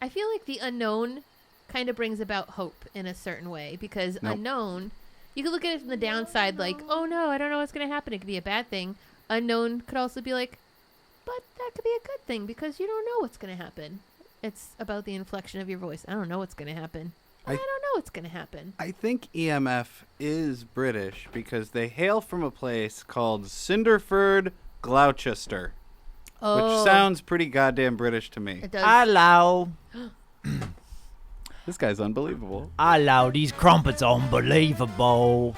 I feel like the unknown kind of brings about hope in a certain way because unknown, you could look at it from the downside like, oh no, I don't know what's going to happen. It could be a bad thing. Unknown could also be like, but that could be a good thing because you don't know what's going to happen. It's about the inflection of your voice. I don't know what's going to happen. I don't know what's going to happen. I think EMF is British because they hail from a place called Cinderford, Gloucester, which sounds pretty goddamn British to me. It does. Hello. This guy's unbelievable. Hello, these crumpets are unbelievable.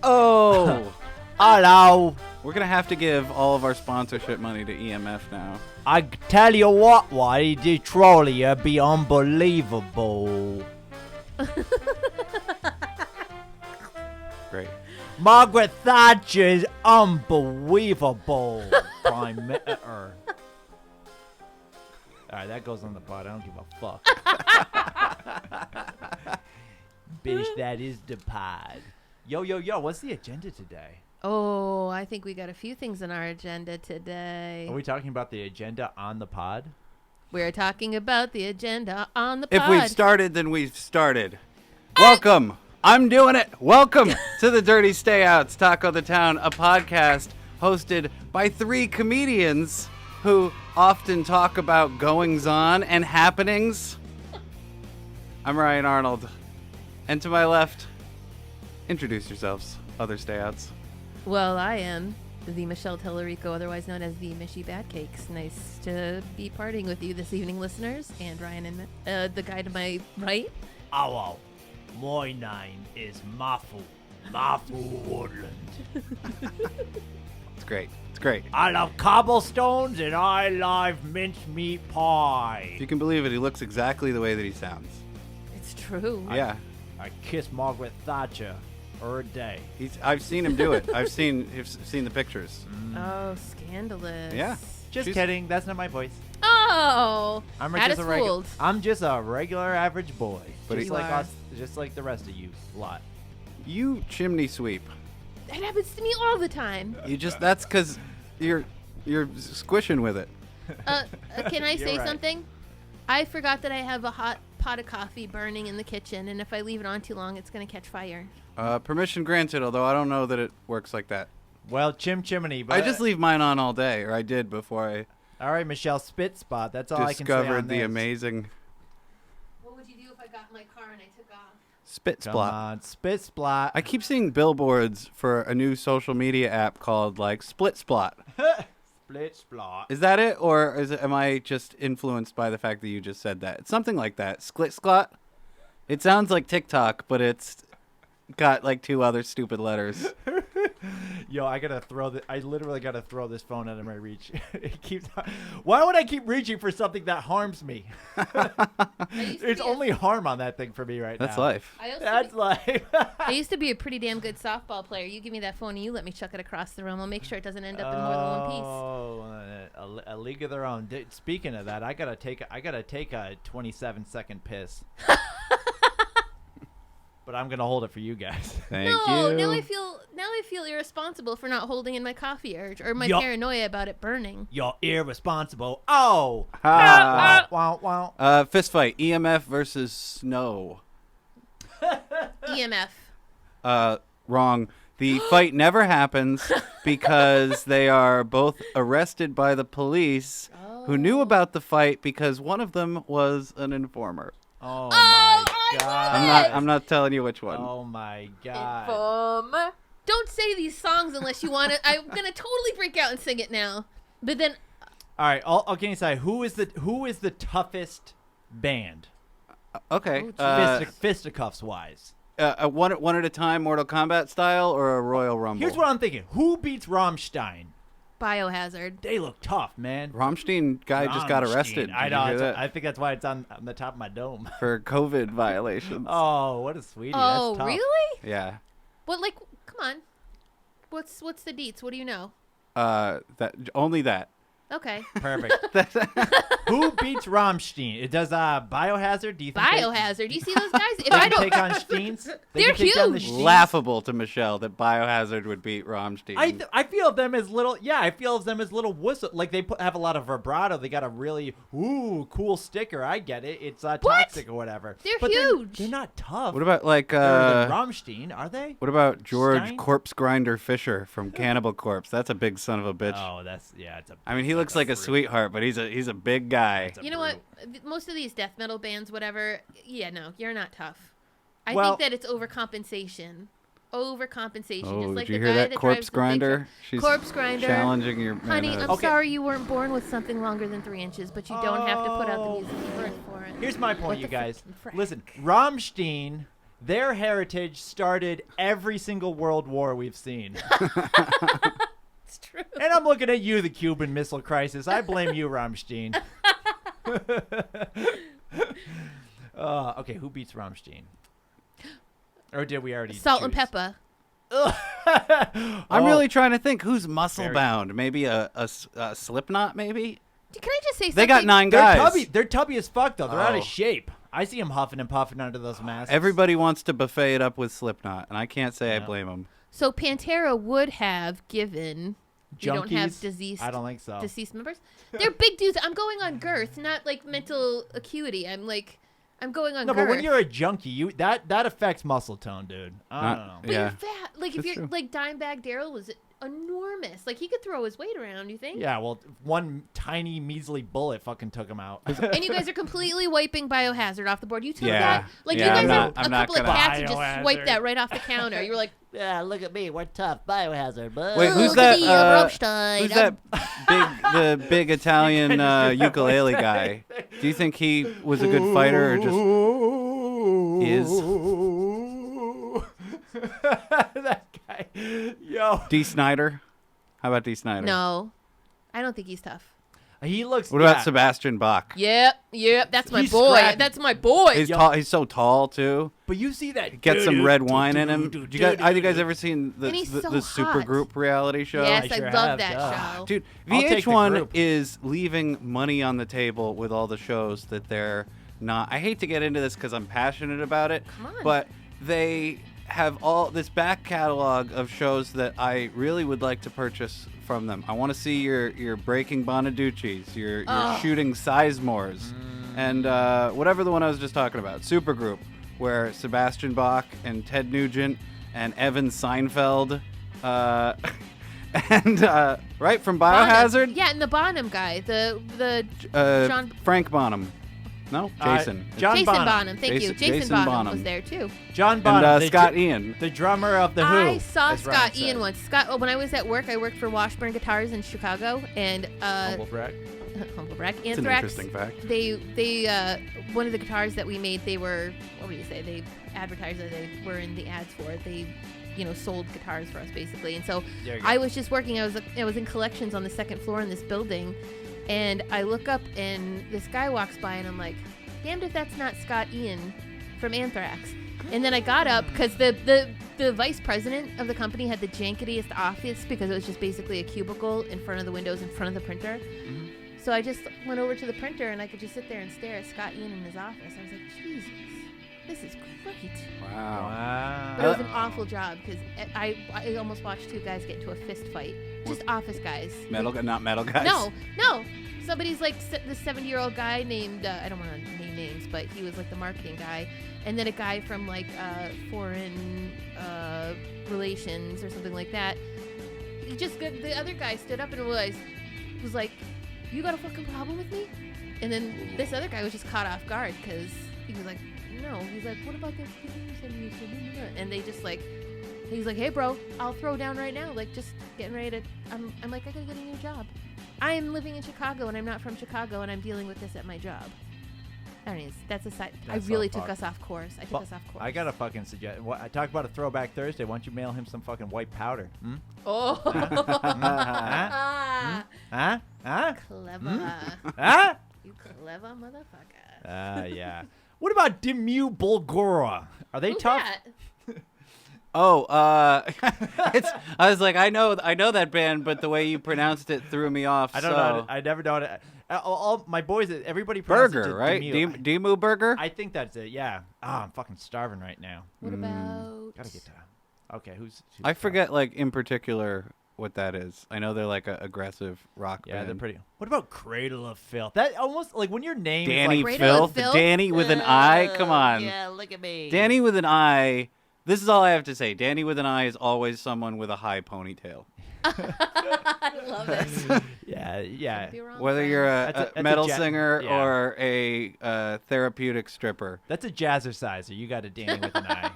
Oh! Hello. We're going to have to give all of our sponsorship money to EMF now. I tell you what, the trolley be unbelievable. Great. Margaret Thatcher's unbelievable. Prime Minister. Alright, that goes on the pod. I don't give a fuck. Bitch, that is the pod. Yo, what's the agenda today? Oh, I think we got a few things on our agenda today. Are we talking about the agenda on the pod? We're talking about the agenda on the pod. If we've started, then we've started. Welcome. I'm doing it. Welcome to the Dirty Stayouts, Taco the Town, a podcast hosted by 3 comedians who often talk about goings-on and happenings. I'm Ryan Arnold. And to my left, introduce yourselves, other Stayouts. Well, I am the Michelle Tellerico, otherwise known as the Mishy Badcakes. Nice to be partying with you this evening, listeners. And Ryan and the guy to my right. Hello. My name is Muffle Woodland. It's great. It's great. I love cobblestones and I love mincemeat pie. If you can believe it, he looks exactly the way that he sounds. It's true. Yeah. I kiss Margaret Thatcher a day. I've seen him do it. I've seen the pictures. Oh, scandalous. Yeah. Just kidding. That's not my voice. Oh, I'm had just us a regular. fooled. I'm just a regular average boy. But Just you like are. us, just like the rest of you lot. You chimney sweep. That happens to me all the time. That's because you're squishing with it. Can I say right. something? I forgot that I have a hot pot of coffee burning in the kitchen, and if I leave it on too long, it's going to catch fire. Permission granted, although I don't know that it works like that. Well, chimney, but I just leave mine on all day, or I did before I all right, Michelle, spit spot. That's all I can say on discovered the this. amazing What would you do if I got in my car and I took off? spit Come splot. on, spit splat. I keep seeing billboards for a new social media app called like Split Splot. Split splot. Is that it, or am I just influenced by the fact that you just said that? It's something like that. Split Splot. It sounds like TikTok, but it's got like 2 other stupid letters. Yo, I literally gotta throw this phone out of my reach. Why would I keep reaching for something that harms me? There's only harm on that thing for me right That's now. life. That's life. I used to be a pretty damn good softball player. You give me that phone and you let me chuck it across the room. I'll make sure it doesn't end up in more than one piece. Oh, a league of their own. Speaking of that, I gotta take a 27-second piss. But I'm gonna hold it for you guys. Thank No, you. now I feel irresponsible for not holding in my coffee urge or my Yup. paranoia about it burning. You're irresponsible. Oh. Ha. Wow. Fist fight. EMF versus snow. EMF. Wrong. The fight never happens because they are both arrested by the police who knew about the fight because one of them was an informer. Oh my God. I'm not telling you which one. Oh my God. Informer. Don't say these songs unless you want to. I'm gonna totally break out and sing it now. But then, All right. I'll can you say who is the toughest band? Okay. Fisticuffs wise. One at a time, Mortal Kombat style, or a Royal Rumble? Here's what I'm thinking. Who beats Rammstein? Biohazard. They look tough, man. Rammstein guy just got arrested. I Did you know. hear that? I think that's why it's on the top of my dome. For COVID violations. Oh, what a sweetie. Oh, That's tough. really? Yeah. What? Like, come on. What's the deets? What do you know? Only that. Okay. Perfect. Who beats Rammstein? It does Biohazard. Do you think Biohazard. You see those guys? If They I can take on don't, Steens. They're can take down the huge. Steens. Laughable to Michelle that Biohazard would beat Rammstein. I feel of them as little. Yeah, I feel of them as little whistle. Like they have a lot of vibrato. They got a really cool sticker. I get it. It's toxic or whatever. They're huge. They're not tough. What about like They're Rammstein? Are they? what about George Stein? Corpse Grinder Fisher from Cannibal Corpse? That's a big son of a bitch. Oh, it's I mean, he looks like a sweetheart, but he's a big guy. You know what? Most of these death metal bands, whatever. Yeah, no, you're not tough. I Well- think that it's overcompensation. Overcompensation. Oh, Just like did you the hear guy that? that Corpse drives the big Grinder? truck. She's Corpse Grinder. challenging your Honey, manhood. I'm Okay. sorry you weren't born with something longer than 3 inches, but you don't have to put out the music you work for it. Here's my point, What you the guys. frick? Listen, Rammstein, their heritage started every single world war we've seen. It's true. And I'm looking at you, the Cuban Missile Crisis. I blame you, Rammstein. Okay, who beats Rammstein? Or did we already Salt and choose? pepper. I'm really trying to think who's muscle bound. Maybe a Slipknot, maybe? Can I just say something? They got 9 They're guys. tubby. They're tubby as fuck, though. They're out Oh. of shape. I see them huffing and puffing under those masks. Everybody wants to buffet it up with Slipknot, and I can't say I Yeah. blame them. So Pantera would have given. We don't have Junkies? diseased. I don't think so. Deceased members. They're big dudes. I'm going on girth, not like mental acuity. I'm going on No, girth. but when you're a junkie, that affects muscle tone, dude. I don't know. But Yeah. you're fat. Like if That's you're true. like Dimebag Daryl was enormous. Like he could throw his weight around. You think? Yeah, well, one tiny measly bullet fucking took him out. And you guys are completely wiping Biohazard off the board. You took Yeah. that. Like Yeah, you guys I'm are not- a I'm not couple of gonna- cats and just Biohazard. swiped that right off the counter. You were like, Yeah, look at me. We're tough. Biohazard. But Wait, who's look that? at me, I'm Rammstein. Who's that the big Italian ukulele guy? Do you think he was a good fighter or just is? That guy. Yo. D. Snyder? How about D. Snyder? No, I don't think he's tough. He looks. What about Sebastian Bach? Yep. That's my He's boy. scrappy. That's my boy. He's tall. He's so tall too. But you see that? Get some red wine in him. Have you guys ever seen And he's so the super hot. group reality show? Yes, I I sure love have, that duh. show. Dude, I'll take the VH1 group. is leaving money on the table with all the shows that they're not. I hate to get into this because I'm passionate about it, Come on. but they have all this back catalog of shows that I really would like to purchase from them. I want to see your Breaking Bonaducci's, your Shooting Sizemores, and whatever the one I was just talking about, Supergroup, where Sebastian Bach and Ted Nugent and Evan Seinfeld, and right from Biohazard, Yeah, and the Bonham guy, the John Frank Bonham. No, Jason. John Jason Bonham. Bonham. Thank you. Jason Jason Bonham Bonham. was there too. John Bonham. and the Scott dr- Ian. The drummer of The Who. I saw as Ryan Scott Ian said. once. When I was at work, I worked for Washburn Guitars in Chicago, and Humble brag. humble brag. It's an Anthrax. interesting fact. They one of the guitars that we made, they were, what would you say? They advertised that they were in the ads for it. They, sold guitars for us basically. And so There you go. I was just working. I was in collections on the second floor in this building, and I look up and this guy walks by, and I'm like, damned if that's not Scott Ian from Anthrax. And then I got up because the vice president of the company had the janketiest office because it was just basically a cubicle in front of the windows in front of the printer. Mm-hmm. So I just went over to the printer and I could just sit there and stare at Scott Ian in his office. I was like, Jesus, this is great. Wow. But it was an awful job because I almost watched 2 guys get into a fist fight. Just office guys. Not metal guys. No. Somebody's like this 70-year-old guy named, I don't want to name names, but he was like the marketing guy. And then a guy from like foreign relations or something like that. The other guy stood up and was like, you got a fucking problem with me? And then this other guy was just caught off guard because he was like, no. He's like, what about that? And they just like, he's like, hey bro, I'll throw down right now. Like just getting ready to, I'm like, I gotta get a new job. I'm living in Chicago and I'm not from Chicago and I'm dealing with this at my job. Anyways, that's a side. I That's really so took fucked. us off course. I took us off course. I got a fucking suggestion. I talk about a throwback Thursday. Why don't you mail him some fucking white powder? Hmm? Oh. Huh? Huh? Clever. Huh? You clever motherfucker. Yeah. What about Dimmu Bulgora? Are they Who's tough? that? Oh, it's. I was like, I know that band, but the way you pronounced it threw me off. I don't know. I never know it. All my boys, everybody pronounces Burger, it right? Demu Burger. I think that's it. Yeah. I'm fucking starving right now. What about? Gotta get to. Okay, who's I forget, like in particular, what that is. I know they're like a aggressive rock band. Yeah, they're pretty. What about Cradle of Filth? That almost like when your name Danny is like Cradle of Filth. Filth? Danny with an I. Come on. Yeah, look at me. Danny with an I. This is all I have to say. Danny with an I is always someone with a high ponytail. I love this. Yeah. Could be wrong, Whether friend. you're That's a a metal ja- singer yeah. or a therapeutic stripper. That's a jazzerciser. You got a Danny with an eye.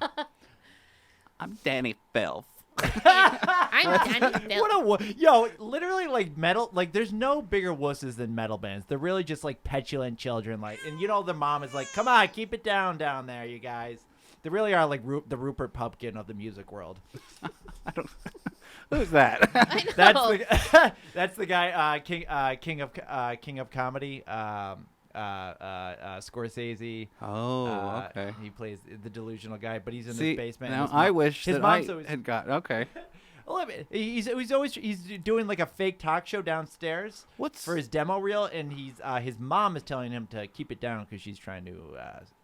I'm Danny Filth. I'm Danny Filth. What a yo! Literally, like metal. Like, there's no bigger wusses than metal bands. They're really just like petulant children. Like, and the mom is like, "Come on, keep it down there, you guys." They really are like the Rupert Pupkin of the music world. Who's that? I know. That's the guy, king of comedy, Scorsese. Oh, okay. He plays the delusional guy, but he's in See, the basement. now I wish his that mom's I always- had got. Okay. He's doing like a fake talk show downstairs for his demo reel, and his mom is telling him to keep it down because she's trying to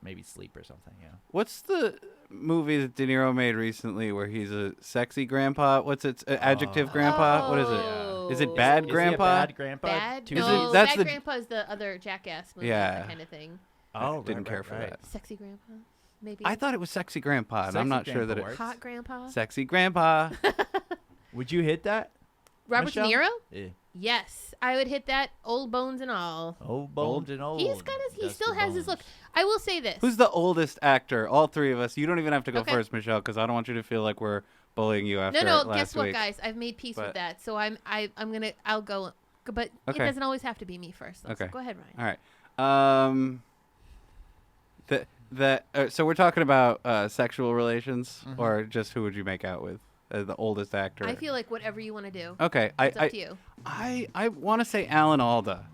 maybe sleep or something. Yeah. What's the movie that De Niro made recently where he's a sexy grandpa? What's its adjective grandpa? What is it? Is it bad Is grandpa? he a bad grandpa? Bad? Too- No, that's Bad the- Grandpa is the other Jackass movie, Yeah. that kind of thing. Oh, didn't care for that. Sexy Grandpa, maybe. I thought it was sexy grandpa, and I'm Sexy not sure that grandpa it's works. Hot Grandpa. sexy grandpa. Would you hit that? Robert Michelle? De Niro? Yeah. Yes, I would hit that. Old bones and all. Old bones and old. He still has his look. I will say this. Who's the oldest actor? All three of us. You don't even have to go Okay. first, Michelle, because I don't want you to feel like we're bullying you after No. last Guess what, week. guys? I've made peace But- with that. So I'll go. But it Okay. doesn't always have to be me first. Okay. Go ahead, Ryan. All right. So we're talking about sexual relations, or just who would you make out with? The oldest actor. I feel like whatever you want to do. Okay. It's up to you. I want to say Alan Alda,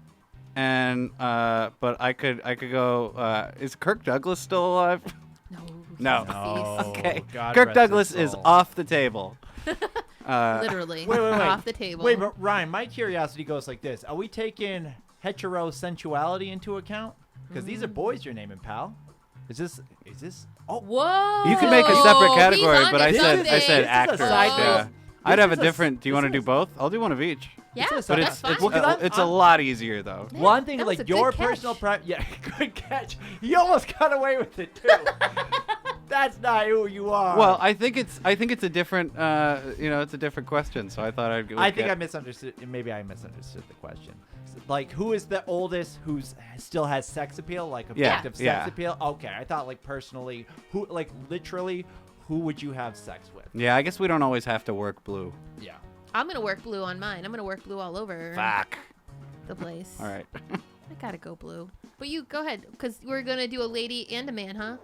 and but I could go. Is Kirk Douglas still alive? No. No. Okay. God Kirk rest his Douglas is soul. off the table. Literally. Wait. Off the table. Wait, but Ryan, my curiosity goes like this: are we taking heterosensuality into account? Because these are boys you're naming, pal. Is this? Oh, Whoa. You can make a separate He's category, onto but I said something. actors. side Yeah. note. I'd have a This is a- different. Do you want to this do is- both? I'll do one of each. Yeah, But But that's it's fine. it's a lot easier though. Yeah, one thing, that was like a good your catch. personal yeah, good catch. You almost got away with it too. That's not who you are. Well, I think it's a different it's a different question. So I thought I'd go. I think I misunderstood. Maybe I misunderstood the question. Like, who is the oldest who still has sex appeal, like objective sex appeal? Okay, I thought like personally, who, like literally, who would you have sex with? Yeah, I guess we don't always have to work blue. Yeah. I'm gonna work blue on mine. I'm gonna work blue all over Fuck. the place. All right. I gotta go blue. But you go ahead, because we're gonna do a lady and a man, huh?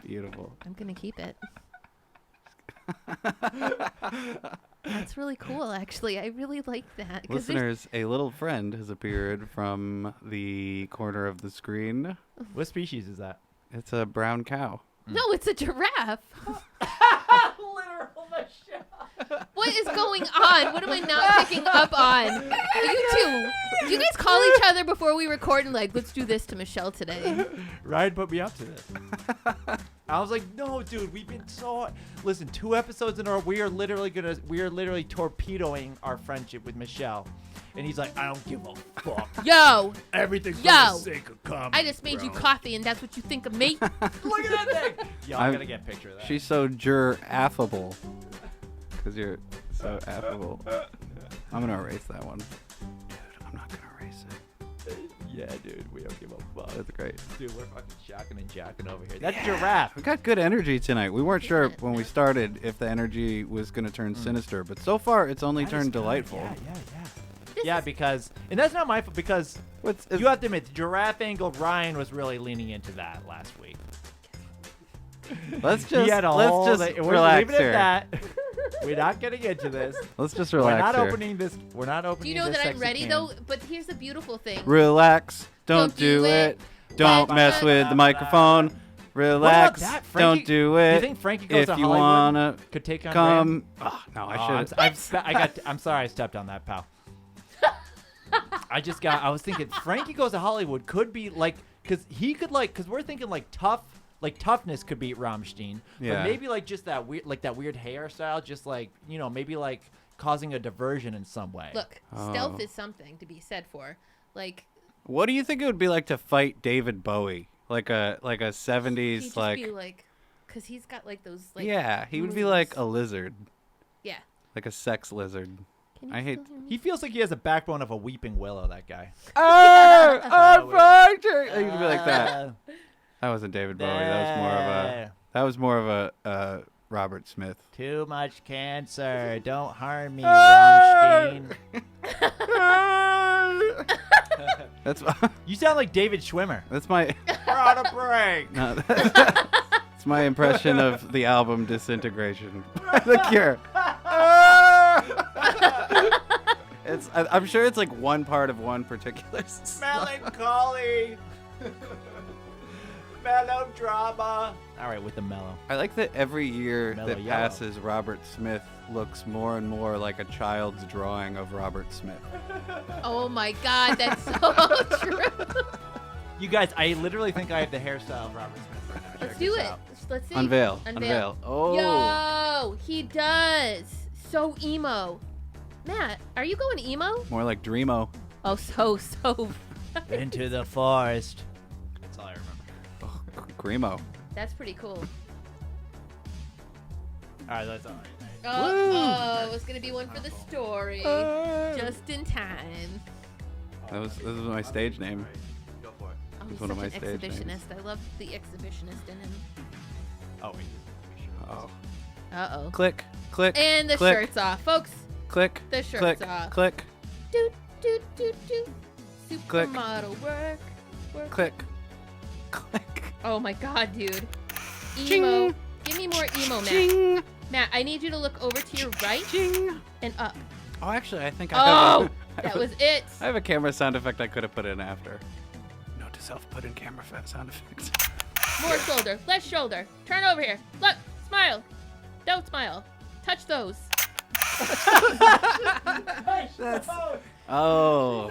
Beautiful. I'm gonna keep it. That's really cool, actually. I really like that. 'cause there's- Listeners, a little friend has appeared from the corner of the screen. What species is that? It's a brown cow. No, it's a giraffe. Literal Michelle. What is going on? What am I not picking up on? You two, do you guys call each other before we record and like, let's do this to Michelle today? Ryan put me up to this. I was like, no, dude, we've been listen, 2 episodes in a row. We are literally torpedoing our friendship with Michelle. And he's like, I don't give a fuck. Yo, Everything's for Yo. the sake of comedy. I just made you coffee and that's what you think of me? Look at that thing. Yo, I'm gonna get a picture of that. She's so affable. Because you're so affable. I'm going to erase that one. Dude, I'm not going to erase it. Yeah, dude, we don't give a fuck. That's great. Dude, we're fucking shocking and jacking over here. That's Giraffe. We got good energy tonight. We weren't sure when we started if the energy was going to turn sinister, but so far it's only turned delightful. Yeah, because, and that's not my fault, because you have to admit, the Giraffe angle, Ryan was really leaning into that last week. Let's He had just we're relax leaving it here. at that. We're not getting into this. Let's just relax We're not here. opening this. We're not opening. Do you know this that I'm sexy ready can. though? But here's the beautiful thing. Relax. Don't do do it. Don't mess with the microphone. Relax. What about that? Don't do it. Do you think Frankie Goes to if you Hollywood wanna could take on come. Graham? Oh, no, I should. I'm sorry I stepped on that, pal. I was thinking Frankie Goes to Hollywood could be like, because we're thinking like toughness could beat Rammstein. Yeah. But maybe like just that weird hairstyle, just like, maybe like causing a diversion in some way. Look, stealth is something to be said for. Like, What do you think it would be like to fight David Bowie? Like a 70s, he'd just be like, because he's got like those, like, yeah, he would be moves. like a lizard. Yeah. Like a sex lizard. Can you I hate. still hear me? He feels like he has a backbone of a weeping willow, that guy. Oh, I'm fighting! He would be like that. That wasn't David Bowie. That was more of a Robert Smith. Too much cancer. Don't harm me, Rammstein. That's You sound like David Schwimmer. that's my We're on a break. no, that's my impression of the album Disintegration. The Cure. I'm sure it's like one part of one particular song. Melancholy. Melodrama. All right, with the mellow. I like that every year Mellow that yellow. passes, Robert Smith looks more and more like a child's drawing of Robert Smith. Oh my God, that's so true. You guys, I literally think I have the hairstyle of Robert Smith right now. Let's Check do this it. out. Let's see. Unveil. Oh. Yo, he does. So emo. Matt, are you going emo? More like Dreamo. Oh, so. Into the forest. That's all I remember. Oh, Grimo. That's pretty cool. All right, that's all right. Oh, it's going to be one for the story. Just in time. This was my stage name. Go for it. Oh, he's one of such my an stage exhibitionist. names. I love the exhibitionist in him. Oh, wait. Oh. Uh-oh. Click. And the click, shirt's off. Folks, Click. the shirt's Click. off. Click. Doot, doot, doot, doot. Click. Supermodel work. Click. Click. Oh my God, dude. Ching. Emo. Give me more emo, Matt. Ching. Matt, I need you to look over to your right Ching. and up. Oh, actually, I think I Oh, have that was it. I have a camera sound effect I could have put in after. Note to self, put in camera sound effects. More shoulder, less shoulder. Turn over here. Look, smile. Don't smile. Touch those. Oh,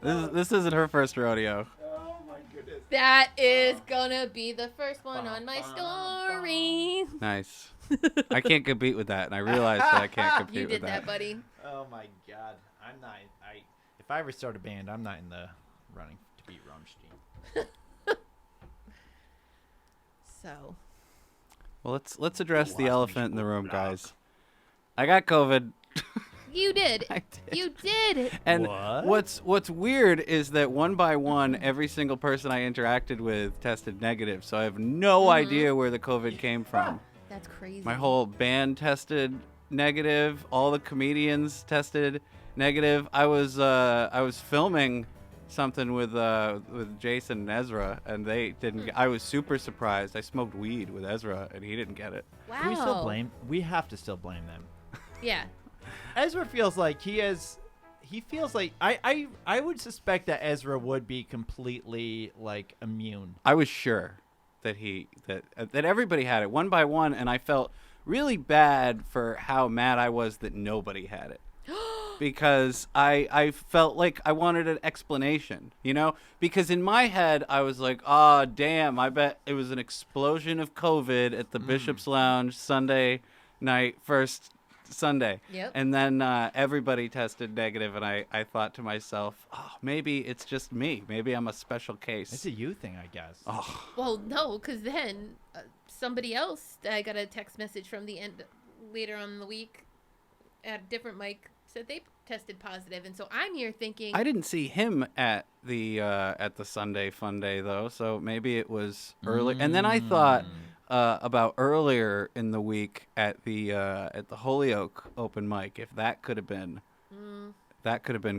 this isn't her first rodeo. Oh, my goodness. That is gonna be the first one on my story. Nice. I can't compete with that, and I realize that I can't compete You with did that, buddy. Oh, my God. I'm not. If I ever start a band, I'm not in the running to beat Rammstein. So, Well, let's address the Lass elephant in the mich room, gut. guys. I got COVID. you did. I did. You did. And What? what's weird is that one by one, every single person I interacted with tested negative. So I have no idea where the COVID came from. That's crazy. My whole band tested negative. All the comedians tested negative. I was filming something with Jason and Ezra, and they didn't. I was super surprised. I smoked weed with Ezra, and he didn't get it. Wow. Can we still blame? We have to still blame them. Yeah. Ezra feels like he feels like I would suspect that Ezra would be completely like immune. I was sure that that everybody had it one by one, and I felt really bad for how mad I was that nobody had it. Because I felt like I wanted an explanation, because in my head I was like, oh, damn, I bet it was an explosion of COVID at the Bishop's Lounge Sunday night, first Sunday. Yep. And then everybody tested negative, and I thought to myself, oh, maybe it's just me. Maybe I'm a special case. It's a you thing, I guess. Oh. Well, no, because then somebody else, I got a text message from the end later on in the week at a different mic, said they tested positive, and so I'm here thinking I didn't see him at the Sunday Fun Day though, so maybe it was early. And then I thought about earlier in the week at the Holyoke open mic, if that could have been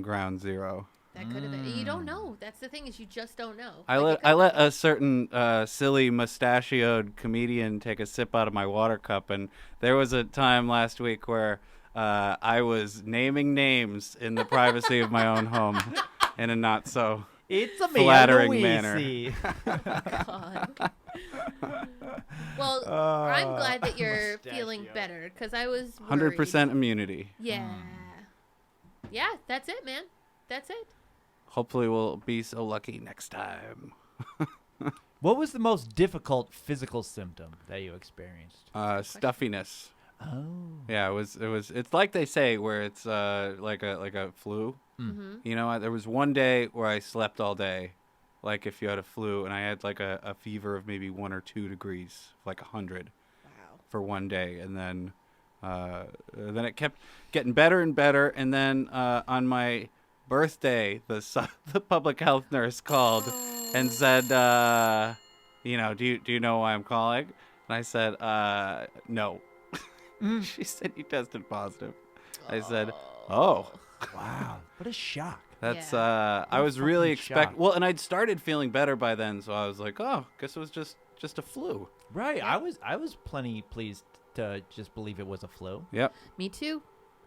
ground zero. that could have been. You don't know. That's the thing, is you just don't know. I Like, let a certain silly mustachioed comedian take a sip out of my water cup, and there was a time last week where I was naming names in the privacy of my own home in a not so It's a me, flattering Luisi. God. Well, I'm glad that you're feeling better because I was worried. 100% immunity. Yeah. Yeah, that's it, man. That's it. Hopefully we'll be so lucky next time. What was the most difficult physical symptom that you experienced? Stuffiness. Oh. Yeah, it's like they say where it's like a flu. Mm-hmm. You know, there was one day where I slept all day, like if you had a flu, and I had like a fever of maybe 1 or 2 degrees, like 100. Wow. For one day, and then it kept getting better and better, and then on my birthday, the public health nurse called and said, do you know why I'm calling? And I said, no. She said you tested positive. I said, oh. Wow. What a shock. That's Yeah. I was really shocked. well, and I'd started feeling better by then, so I was like, oh, guess it was just a flu. Right. Yeah. I was plenty pleased to just believe it was a flu. Yep. Me too.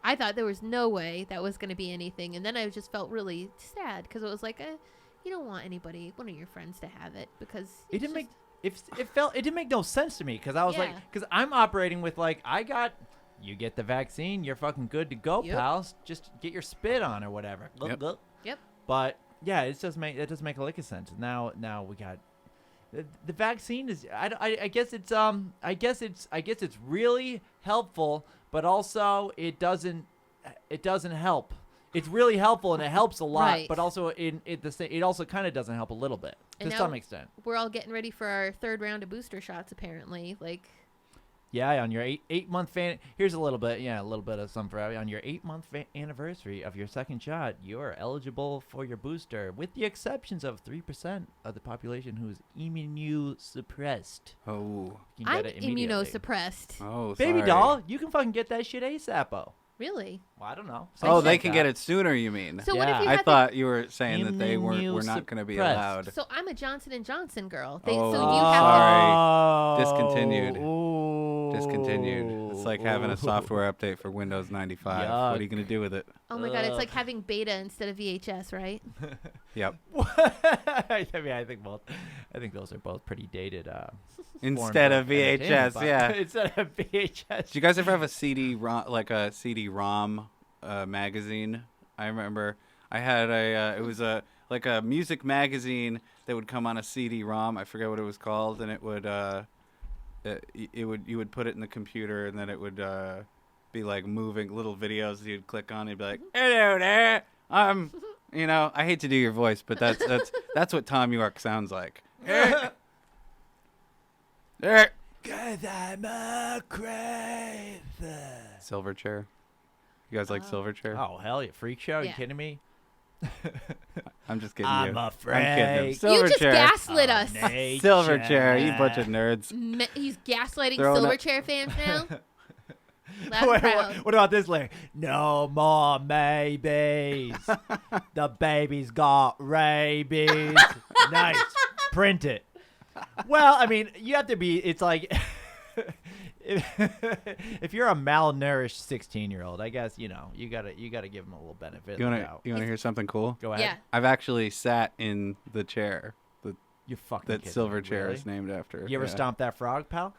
I thought there was no way that was going to be anything, and then I just felt really sad because it was like, you don't want one of your friends to have it because It didn't make it didn't make no sense to me because I was like, Yeah. because I'm operating with like, you get the vaccine, you're fucking good to go, Yep. pals. Just get your spit on or whatever. Yep. Yep. But yeah, it doesn't make a lick of sense. Now we got the vaccine is I guess it's really helpful, but also it doesn't help. It's really helpful and it helps a lot, Right. but also it also kind of doesn't help a little bit And to now some extent. We're all getting ready for our 3rd round of booster shots, apparently. Like, Yeah, on your 8-month here's a little bit of some for on your 8-month anniversary of your 2nd shot, you're eligible for your booster, with the exceptions of 3% of the population who is immunosuppressed. Oh. You can I'm get it immediately. immunosuppressed. Oh, Baby sorry. doll, you can fucking get that shit ASAP. Really? Well, I don't know. Oh, Something they like can that. get it sooner, you mean? So what if Yeah. you I had thought you were saying that they were not going to be Immunosuppressed. allowed. So I'm a Johnson & Johnson girl. Oh, So you have sorry. Discontinued. Ooh. Discontinued. It's like having a software uptate for Windows 95. What are you Yuck. going to do with it? to... Oh, my God. It's like having beta instead of VHS, right? Yep. I mean, I think those are both pretty dated. Instead forms of VHS, entertainment, but- yeah. Instead of VHS. Did you guys ever have a CD-ROM magazine? I remember I had it was a music magazine that would come on a CD-ROM. I forget what it was called, and it would you would put it in the computer, and then it would be like moving little videos that you'd click on. And you'd be like, "Hello there, I hate to do your voice, but that's what Tom York sounds like." Cause I'm a crazy. Silverchair. You guys like Silverchair? Oh hell yeah! Freak show? Are you Yeah. kidding me? I'm just kidding I'm you. afraid. I'm kidding. You just Silverchair. gaslit us. Silverchair, you bunch of nerds. He's gaslighting Throwing up- Silverchair fans now. Loud and Wait, proud. what about this lyric? No more maybes. The baby's got rabies. Nice. Print it. Well, I mean, you have to be. It's like if you're a malnourished 16-year-old, I guess you gotta give them a little benefit. You wanna hear something cool? Go ahead. Yeah. I've actually sat in the chair You fucking that kidding me, Silverchair really? is named after. You ever Yeah. stomp that frog, pal?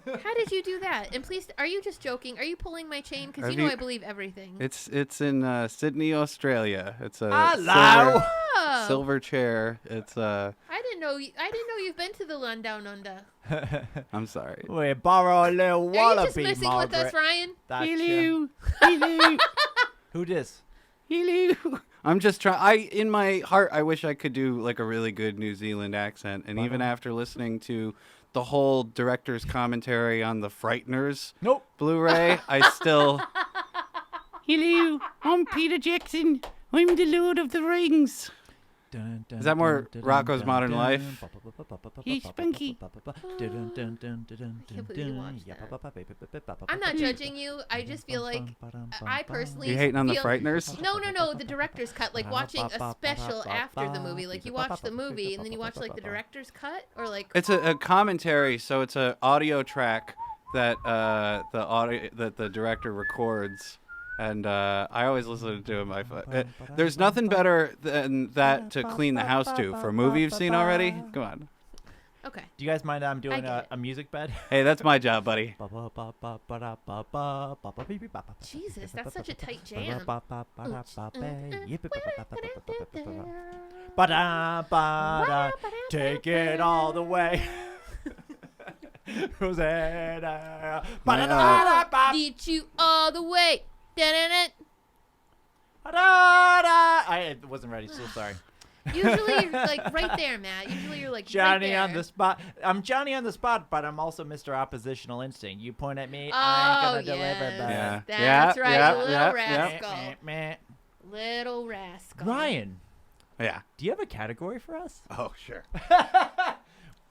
How did you do that? And please, are you just joking? Are you pulling my chain? Because Have you know you- I believe everything. It's in Sydney, Australia. It's a Hello. Oh, silver chair. It's I didn't know. I didn't know you've been to the Lund Down Under. I'm sorry. We borrow a little Are you wallaby, just messing Margaret. with us, Ryan? Hello. Hello. Who dis? Hello. I'm just trying. In my heart, I wish I could do like a really good New Zealand accent. And even after listening to the whole director's commentary on the Frighteners Nope. Blu-ray, I still. Hello, I'm Peter Jackson. I'm the Lord of the Rings. Is that more Rocco's Modern Life? He's spunky. I'm not judging you. I just feel like I personally. You hating on the feel- Frighteners? No. The director's cut, like watching a special after the movie. Like you watch the movie and then you watch like the director's cut, or like. It's a commentary, so it's an audio track that the director records, And I always listen to him. There's nothing better than that to clean the house to. For a movie you've seen already? Come on. Okay. Do you guys mind I'm doing a music bed? Hey, that's my job, buddy. Jesus, that's such a tight jam. Take it all the way. Rosanna. Lead you all the way. I wasn't ready, so sorry. Usually you're like right there, Matt. Usually you're like Johnny right there. on the spot. I'm Johnny on the spot, but I'm also Mr. Oppositional Instinct. You point at me, I ain't gonna deliver better. That's right, yeah, you little yeah, rascal. Meh. Little rascal. Ryan, Yeah. do you have a category for us? Oh, sure.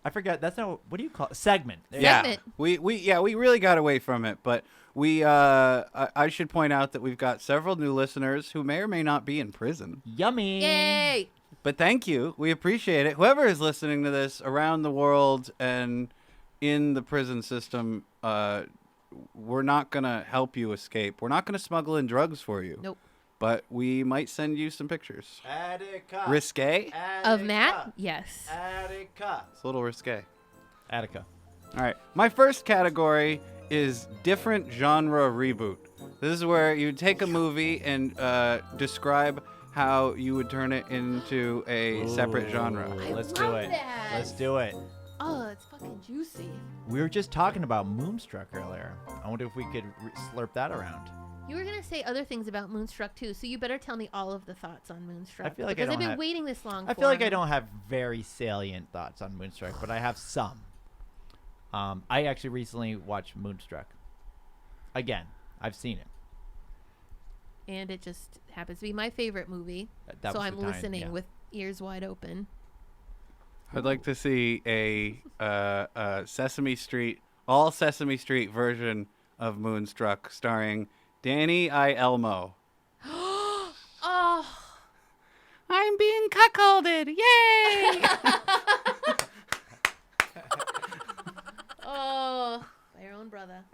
I forgot. That's not. What do you call it? Segment? Yeah. Segment. We really got away from it, but we I should point out that we've got several new listeners who may or may not be in prison. Yummy. Yay! But thank you. We appreciate it. Whoever is listening to this around the world and in the prison system, we're not going to help you escape. We're not going to smuggle in drugs for you. Nope. But we might send you some pictures. Attica. Risque? Of Matt? Yes. Attica. It's a little risque. Attica. All right. My first category is different genre reboot. This is where you take a movie and describe how you would turn it into a separate genre. Let's love do it. that. Let's do it. Oh, it's fucking juicy. We were just talking about Moonstruck earlier. I wonder if we could slurp that around. You were gonna say other things about Moonstruck too, so you better tell me all of the thoughts on Moonstruck. I feel like because I I've don't been have- waiting this long. I feel like I don't have very salient thoughts on Moonstruck, but I have some. I actually recently watched Moonstruck. Again, I've seen it. And it just happens to be my favorite movie, That so was I'm the time, listening yeah. with ears wide open. I'd like to see a Sesame Street, all Sesame Street version of Moonstruck starring Danny I. Elmo. Oh, I'm being cuckolded. Yay! oh, by your own brother.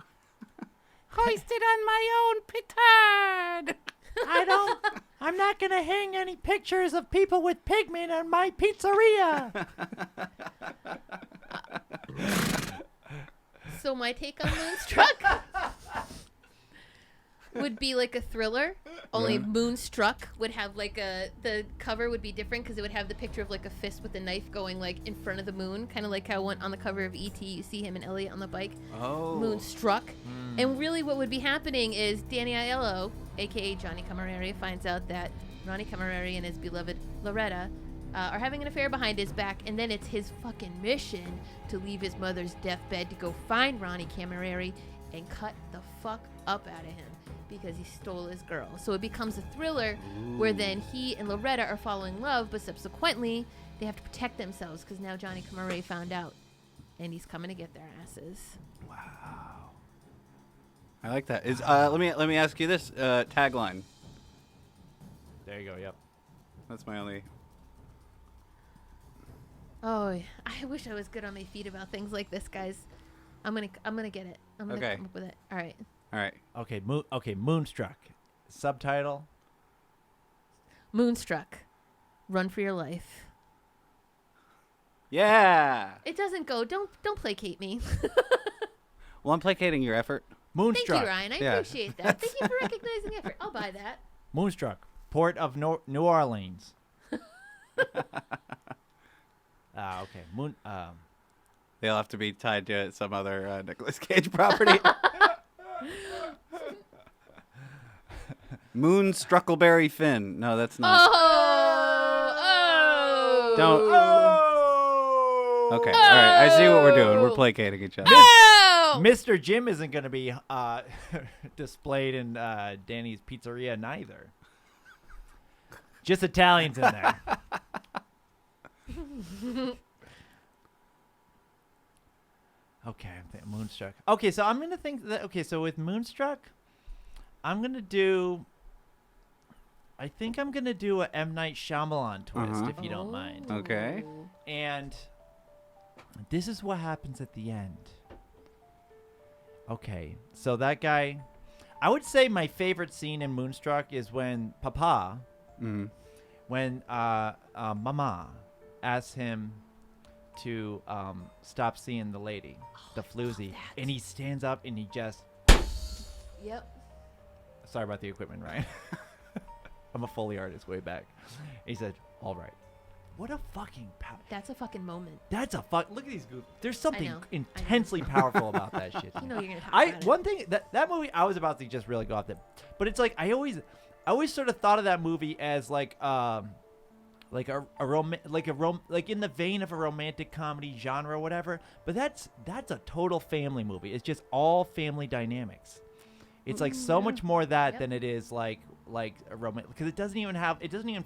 Hoisted on my own petard. I'm not going to hang any pictures of people with pigment on my pizzeria. So my take on Moonstruck would be like a thriller. Only Moonstruck would have like the cover would be different because it would have the picture of like a fist with a knife going like in front of the moon, kind of like how on the cover of E.T. you see him and Elliot on the bike. Oh. Moonstruck. And really what would be happening is Danny Aiello, a.k.a. Johnny Camilleri, finds out that Ronnie Camilleri and his beloved Loretta are having an affair behind his back, and then it's his fucking mission to leave his mother's deathbed to go find Ronnie Camilleri and cut the fuck up out of him because he stole his girl. So it becomes a thriller where then he and Loretta are falling in love, but subsequently they have to protect themselves because now Johnny Camilleri found out, and he's coming to get their asses. I like that. Let me ask you this tagline. There you go. Yep. That's my only. Oh, I wish I was good on my feet about things like this, guys. I'm gonna get it. I'm gonna Okay. come up with it. All right. All right. Okay. Moonstruck. Subtitle. Moonstruck. Run for your life. Yeah. It doesn't go. Don't placate me. Well, I'm placating your effort. Moonstruck. Thank you, Ryan. I Yeah. appreciate that. Thank you for recognizing effort. I'll buy that. Moonstruck. Port of New Orleans. Okay. They'll have to be tied to some other Nicolas Cage property. Moonstruckleberry Finn. No, that's not. Oh. Don't. Oh! Okay. All right. I see what we're doing. We're placating each other. Oh. Mr. Jim isn't going to be displayed in Danny's Pizzeria neither. Just Italians in there. Okay, I'm thinking Moonstruck. Okay, so I'm going to think that. Okay, so with Moonstruck, I'm going to do. I think I'm going to do a M. Night Shyamalan twist, if you don't mind. Okay. And this is what happens at the end. Okay, so that guy, I would say my favorite scene in Moonstruck is when Papa, when Mama asks him to stop seeing the lady, the floozy, and he stands up and he just. Yep. Sorry about the equipment, Ryan. I'm a Foley artist way back. He said, "All right." What a fucking power. That's a fucking moment. Look at these goofs. There's something intensely powerful about that shit. You know you're gonna talk about it. One thing that movie I was about to just really go off that, but it's like I always sort of thought of that movie as like in the vein of a romantic comedy genre or whatever. But that's a total family movie. It's just all family dynamics. It's like so much more that than it is like a romantic, because it doesn't even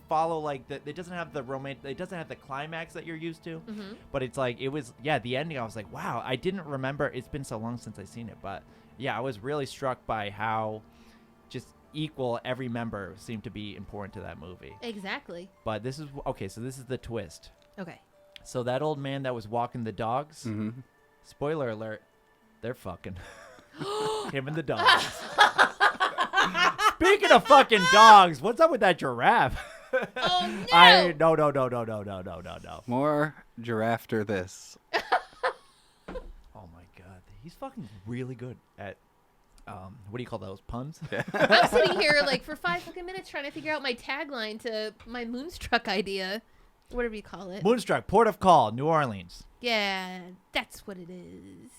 follow like it doesn't have the climax that you're used to. But it's like the ending. I was like, wow, I didn't remember. It's been so long since I've seen it, but yeah, I was really struck by how just equal every member seemed to be important to that movie. Exactly. But this is the twist. Okay. So that old man that was walking the dogs, spoiler alert, they're fucking. Him and the dogs. Speaking of fucking dogs, what's up with that giraffe? Oh no! No. More giraffe after this. Oh my god, he's fucking really good at what do you call those, puns? I'm sitting here like for 5 fucking minutes trying to figure out my tagline to my Moonstruck idea, whatever you call it. Moonstruck, port of call, New Orleans. Yeah, that's what it is.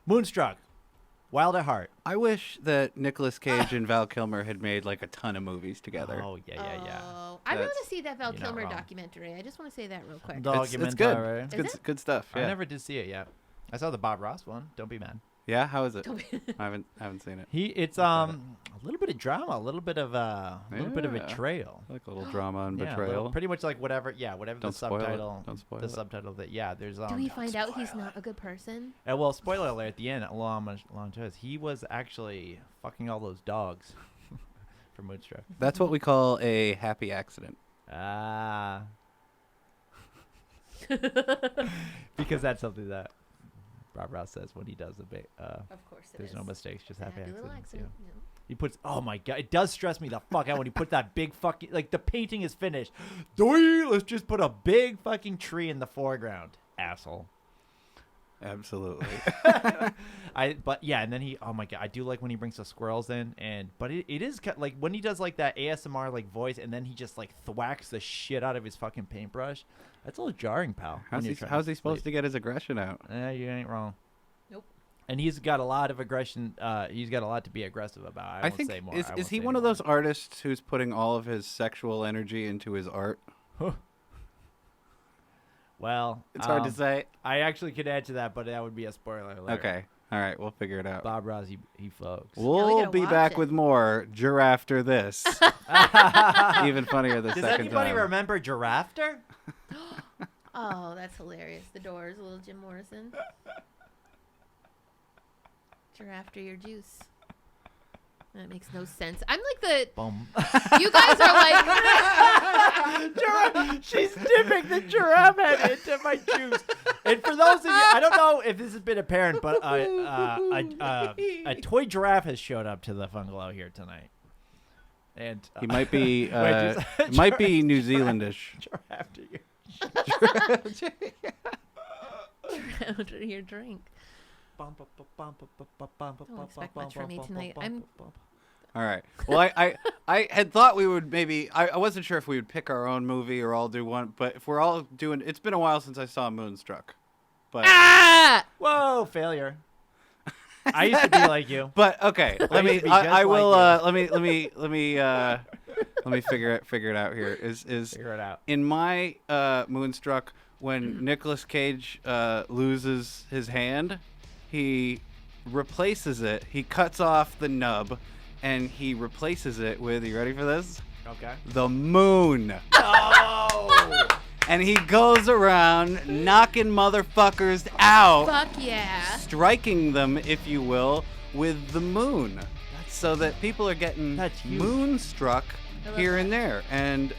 Moonstruck. Wild at heart. I wish that Nicolas Cage and Val Kilmer had made like a ton of movies together. Oh, yeah. I want to see that Val Kilmer documentary. I just want to say that real quick. It's good. It's good stuff. Yeah. I never did see it yet. I saw the Bob Ross one. Don't be mad. Yeah, how is it? I haven't seen it. It's a little bit of drama, a little bit of betrayal. I like a little drama and Yeah, betrayal. pretty much like whatever the subtitle. Don't spoil the it. subtitle that there's Do we find out he's not a good person? well, spoiler alert at the end, along to he was actually fucking all those dogs for Moonstruck. That's what we call a happy accident. Because that's something that Bob Ross says when he does the bit. Of course it there's is. no mistakes, just happy little accidents. accident, Yeah. yeah. He puts, oh my god, it does stress me the fuck out when he put that big fucking, like the painting is finished. Let's just put a big fucking tree in the foreground, asshole. Absolutely. But yeah, and then oh my god, I do like when he brings the squirrels in, but it is like when he does like that ASMR like voice, and then he just like thwacks the shit out of his fucking paintbrush. That's a little jarring, pal. How's he supposed to get his aggression out? You ain't wrong. Nope. And he's got a lot of aggression. He's got a lot to be aggressive about. I won't think say more. Is he one of those artists who's putting all of his sexual energy into his art? Well, it's hard to say. I actually could add to that, but that would be a spoiler alert. Okay. All right, we'll figure it out. Bob Ross, he folks. We'll be back with more Giraffe after this. Even funnier the second time. Does anybody remember Giraffe? Oh, that's hilarious. The Doors, little Jim Morrison. Giraffe your juice. That makes no sense. I'm like the... Bum. You guys are like... Giraffe, she's dipping the giraffe head into my juice. And for those of you, I don't know if this has been apparent, but a toy giraffe has showed up to the Fungalow here tonight. And he might be might be New Zealandish. Giraffe to your Giraffe to your drink. Don't expect much from me tonight. All right. Well, I had thought we would maybe... I wasn't sure if we would pick our own movie or all do one, but if we're all doing... It's been a while since I saw Moonstruck. But Whoa, failure. I used to be like you. But okay, let me figure it out here. Figure it out. In my Moonstruck, when Nicolas Cage loses his hand, he replaces it. He cuts off the nub, and he replaces it with, you ready for this? Okay. The moon. Oh! And he goes around knocking motherfuckers out. Fuck yeah. Striking them, if you will, with the moon. So that people are getting moonstruck here and there. And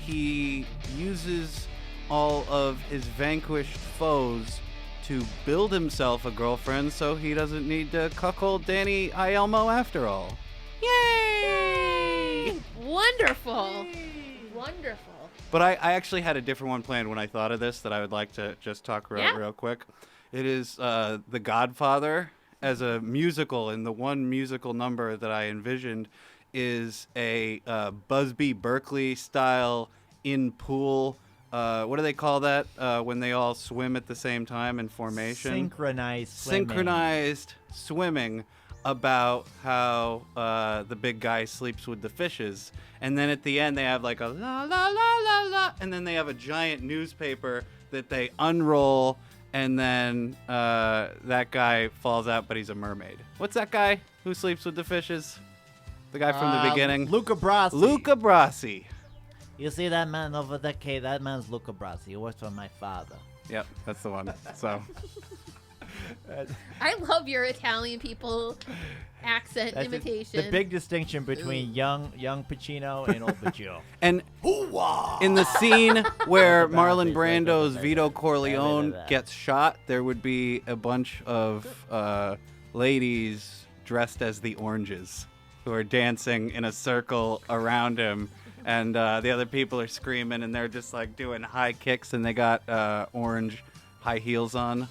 he uses all of his vanquished foes to build himself a girlfriend so he doesn't need to cuckold Danny Aielmo after all. Yay! Wonderful. Wonderful. But I actually had a different one planned when I thought of this that I would like to just talk about real quick. It is The Godfather as a musical, and the one musical number that I envisioned is a Busby Berkeley style in pool. What do they call that when they all swim at the same time in formation? Synchronized swimming about how the big guy sleeps with the fishes. And then at the end they have like a la la la la la, and then they have a giant newspaper that they unroll, and then that guy falls out, but he's a mermaid. What's that guy who sleeps with the fishes? The guy from the beginning? Luca Brasi. Luca Brasi. You see that man over there? Okay, that man's Luca Brasi. He works for my father. Yep, that's the one. So I love your Italian people accent imitation. The big distinction between young Pacino and old Pacino. And in the scene where Marlon Brando's Vito Corleone gets shot, there would be a bunch of ladies dressed as the Oranges who are dancing in a circle around him. And the other people are screaming, and they're just like doing high kicks, and they got orange high heels on.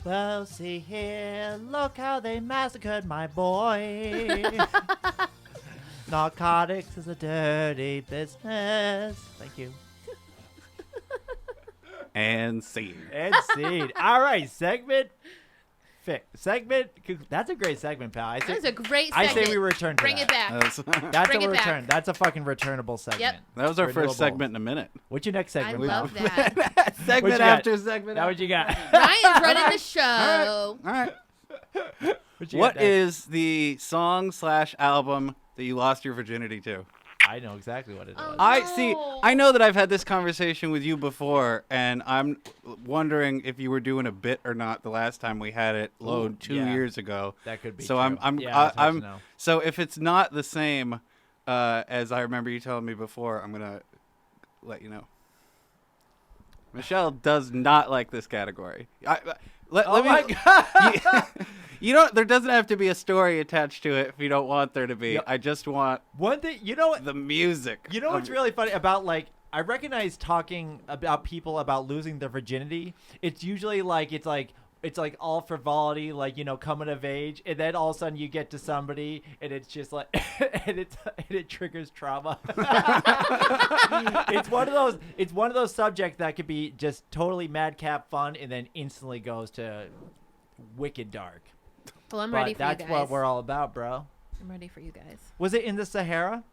Well, see here, look how they massacred my boy. Narcotics is a dirty business. Thank you. And scene. And scene. All right, segment. That's a great segment, pal. That's a great I segment. say we return to Bring that. it back. That's Bring a it back. return. That's a fucking returnable segment. Yep. That was our Renewable. first segment in a minute. What's your next I segment? love pal? that. Segment you got? after segment. Now what you got? Ryan's running the show. All right. you What got next? is the song/album that you lost your virginity to? I know exactly what it is. Oh, I know that I've had this conversation with you before, and I'm wondering if you were doing a bit or not the last time we had it load 2 yeah. years ago. That could be So true. I'm Yeah, it's hard to know. so if it's not the same as I remember you telling me before, I'm gonna let you know. Michelle does not like this category. Let me, God! you don't. There doesn't have to be a story attached to it if you don't want there to be. Yep. I just want One thing, you know what? the music. You know what's really funny about, like, I recognize talking about people about losing their virginity. It's usually like it's like all frivolity, like, you know, coming of age, and then all of a sudden you get to somebody and it's just like and it triggers trauma. It's one of those subjects that could be just totally madcap fun and then instantly goes to wicked dark. Well, I'm But ready for you that's guys. what we're all about, bro. I'm ready for you guys. Was it in the Sahara?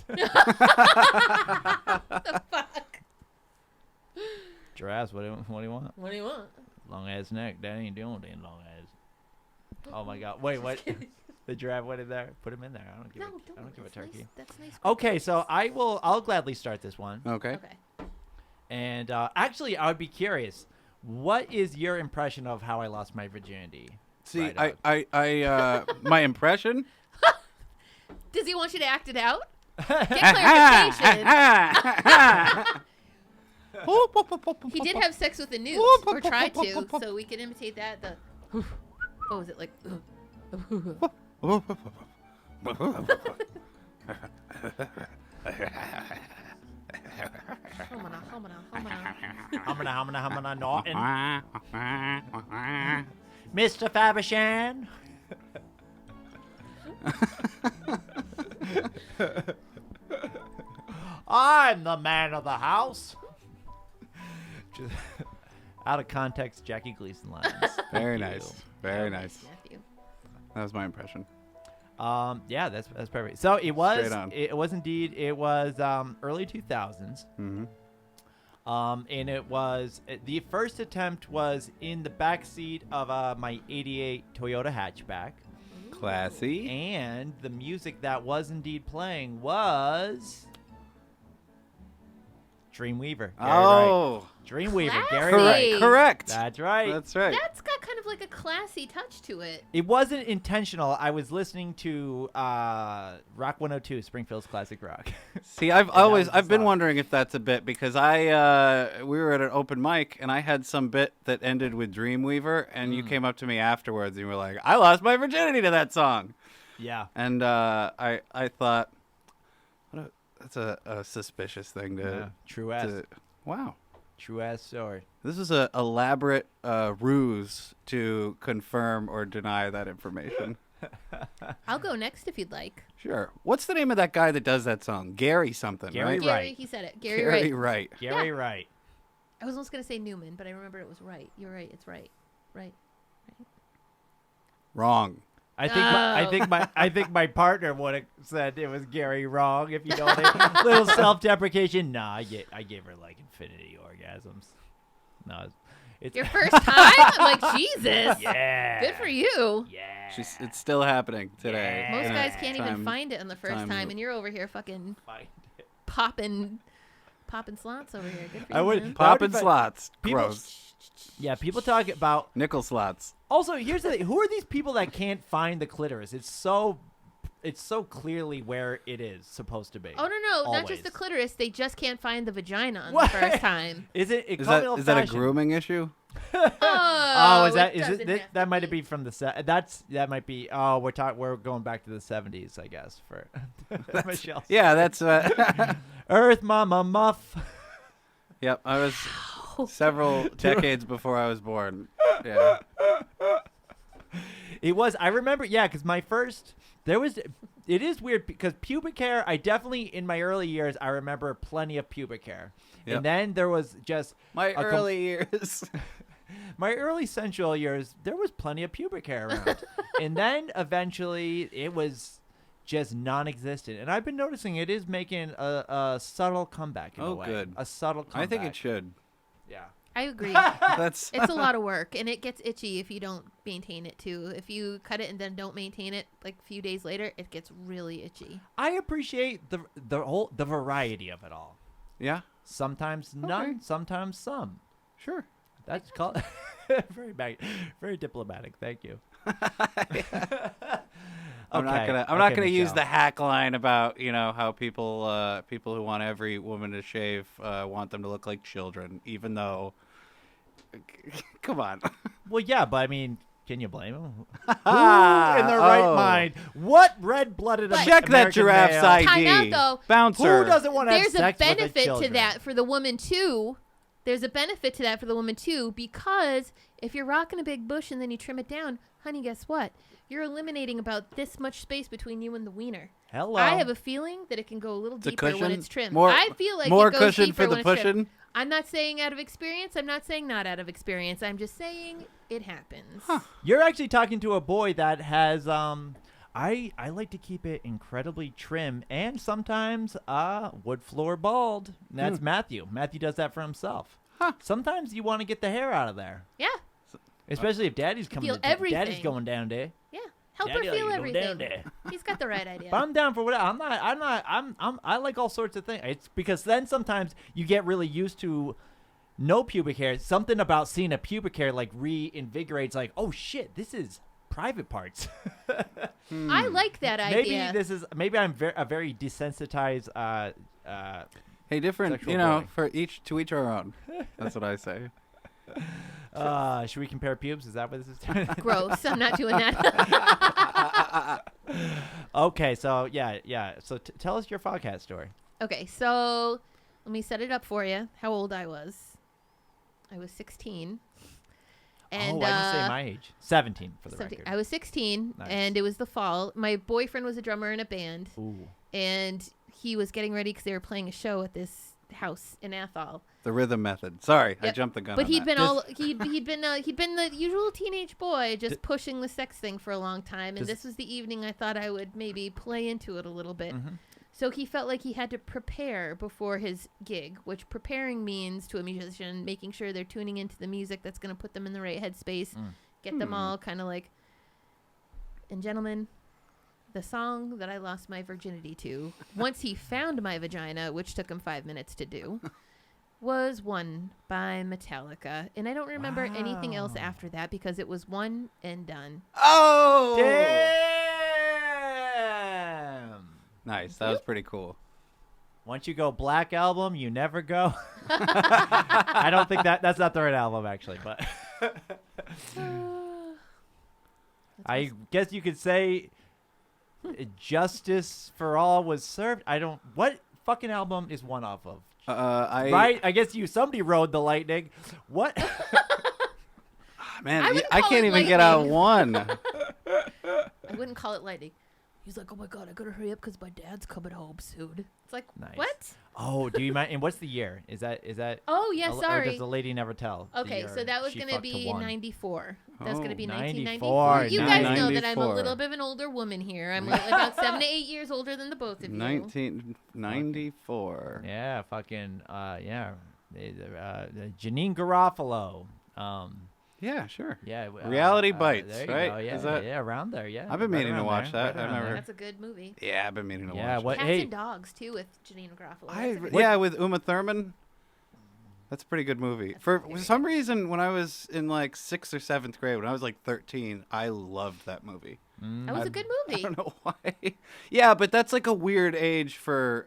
The fuck? Giraffe, what do you want? What do you want? Long ass neck. That ain't doing it. Long ass. Oh my god. Wait, what? The giraffe went in there. Put him in there. I don't give a That's turkey. Nice. That's nice. Okay, so I'll gladly start this one. Okay. Okay. And actually, I would be curious. What is your impression of how I lost my virginity? See, Right I my impression. Does he want you to act it out? Get clarification. He did have sex with a noose, or tried to, so we can imitate that. What was it like? Humana, Norton. Mr. Fabersham. I'm the man of the house. Just out of context, Jackie Gleason lines. Very Thank nice. you. Very nice. Matthew. That was my impression. Yeah, that's perfect. So it was Straight on. early 2000s. Mm-hmm. And it was the first attempt was in the back seat of my '88 Toyota hatchback, Classy. and the music that was indeed playing was Dreamweaver. Gary Wright. Oh, Dreamweaver, Classy. Gary Wright. correct. That's right. That's right. That's got kind of like like a classy touch to it. It wasn't intentional. I was listening to Rock 102, Springfield's classic rock. See, I've been wondering if that's a bit because we were at an open mic and I had some bit that ended with Dreamweaver and you came up to me afterwards and you were like, I lost my virginity to that song. Yeah. And I thought, that's a suspicious thing to... True ass. Wow. True ass story. This is an elaborate ruse to confirm or deny that information. I'll go next if you'd like. Sure. What's the name of that guy that does that song? Gary something, Gary right? Wright. He said it. Gary Wright. Gary Wright. I was almost going to say Newman, but I remember it was Wright. You're right. It's Wright. Right. Wrong. I think my partner would have said it was Gary wrong. If you know a little self-deprecation. Nah, I gave her like infinity orgasms. No, it's Your first time? I'm like, Jesus. Yeah. Good for you. Yeah. It's still happening today. Yeah. Most in a guys can't even time- find it on the first time, and you're over here fucking Find it. popping slots over here. Good for you, I would- man. Popping But slots. people- Gross. Yeah, people talk about. Nickel slots. Also, here's the thing: who are these people that can't find the clitoris? It's so clearly where it is supposed to be. Oh, no. Not just the Always. clitoris. They just can't find the vagina on What? the first time. Is it? Is that a grooming issue? Oh, is it it? doesn't have That to might be. be from the that might be. Oh, we're going back to the 70s, I guess, for Michelle. Yeah, that's... Earth Mama Muff. Yep, I was several decades before I was born. Yeah. It was. I remember. Yeah, because my first. There was. It is weird because pubic hair. I definitely in my early years I remember plenty of pubic hair, Yep. and then there was just My early years. my early sensual years. There was plenty of pubic hair around, and then eventually it was just non-existent. And I've been noticing it is making a subtle comeback in a way. Good. A subtle comeback. I think it should. Yeah. I agree. That's It's a lot of work, and it gets itchy if you don't maintain it, too. If you cut it and then don't maintain it, like a few days later, it gets really itchy. I appreciate the variety of it all. yeah, Sometimes none, sometimes some. sure. That's called very diplomatic. Thank you. I'm not gonna use the hack line about how people who want every woman to shave want them to look like children, even though. Come on. Well, yeah, but I mean, can you blame him? Who in their right mind? What red-blooded But- Check that American giraffe's male- ID. Time out, though. Bouncer. Who doesn't want to have There's a sex with benefit to children? that for the woman, too. There's a benefit to that for the woman, too, because if you're rocking a big bush and then you trim it down, honey, guess what? You're eliminating about this much space between you and the wiener. Hello. I have a feeling that it can go a little It's a deeper when cushion? it's trimmed. More- I feel like more it goes cushion deeper for the when it's trimmed. pushing? I'm not saying out of experience. I'm not saying not out of experience. I'm just saying it happens. You're actually talking to a boy that has I like to keep it incredibly trim and sometimes wood floor bald. And that's Matthew. Matthew does that for himself. Huh. Sometimes you want to get the hair out of there. Yeah. Especially if daddy's coming Feel to daddy's everything. going down there. Yeah. Help Daddy, her like, feel you go everything. down there. He's got the right idea. But I'm down for whatever. I like all sorts of things. It's because then sometimes you get really used to no pubic hair. Something about seeing a pubic hair like reinvigorates. Like, oh shit, this is private parts. I like that idea. Maybe I'm a very desensitized. Hey, different. Sexual boy. For each our own. That's what I say. Should we compare pubes? Is that what this is? Gross. I'm not doing that. Okay, so yeah. So tell us your podcast story. Okay, so let me set it up for you. How old I was? I was 16. And, I didn't say my age. 17 for the 17. record. I was 16, Nice. and it was the fall. My boyfriend was a drummer in a band, Ooh. and he was getting ready because they were playing a show at this house in Athol. The rhythm method. Sorry, I Yep. jumped the gun. But on he'd that. been the usual teenage boy, just pushing the sex thing for a long time. And this was the evening I thought I would maybe play into it a little bit. Mhm. So he felt like he had to prepare before his gig, which preparing means to a musician making sure they're tuning into the music that's going to put them in the right headspace, get them all kind of like. And gentlemen, the song that I lost my virginity to, once he found my vagina, which took him 5 minutes to do, was won by Metallica, and I don't remember anything else after that because it was one and done. Oh! Damn! Nice. That was pretty cool. Once you go Black Album, you never go. I don't think that's not the right album, actually, but I guess you could say Justice for All was served. What fucking album is one off of? Right? I guess somebody rode the lightning. What? Man, I can't even get out one. I wouldn't call it lightning. He's like, oh my God, I gotta hurry up because my dad's coming home soon. It's like, nice. What? Oh, do you mind? And what's the year? Is that? Oh yeah, sorry. Or does the lady never tell? Okay, so that was gonna be 94. That's gonna be 1994. 1994. You guys know that I'm a 94. little bit of an older woman here. I'm like about 7 to 8 years older than the both of you. 1994. Yeah, fucking Janine Garofalo. Yeah, sure. Yeah, Reality Bites, there you right? Go. Yeah, Is that... yeah, around there. Yeah, I've been meaning to watch that. I never. That's a good movie. Yeah, I've been meaning to Yeah, watch. what? Cats Hey, and Dogs too with Janine Garofalo. Yeah, with Uma Thurman. That's a pretty good movie. For some reason, when I was in like 6th or 7th grade, when I was like 13, I loved that movie. That was a good movie. I don't know why. Yeah, but that's like a weird age for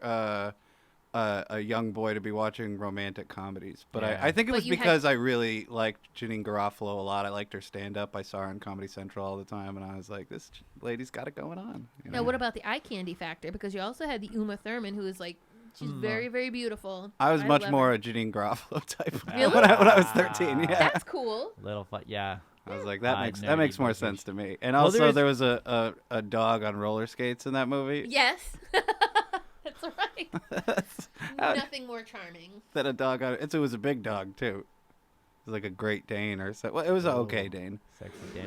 a young boy to be watching romantic comedies. But Yeah. I think it But was you because I really liked Janine Garofalo a lot. I liked her stand-up. I saw her on Comedy Central all the time, and I was like, this lady's got it going on. You know? Now, what about the eye candy factor? Because you also had the Uma Thurman, who is like, she's very, very beautiful. I was much love more her. a Janine Garofalo type Really? when I was 13. Yeah. That's cool. little fun. Yeah. I was like, that makes nerdy more buggers. sense to me. And Well, also, there was a dog on roller skates in that movie. Yes. That's right. Nothing more charming. That a dog on it was a big dog too. It was like a Great Dane or so. Well, it was an okay Dane. Sexy Dane.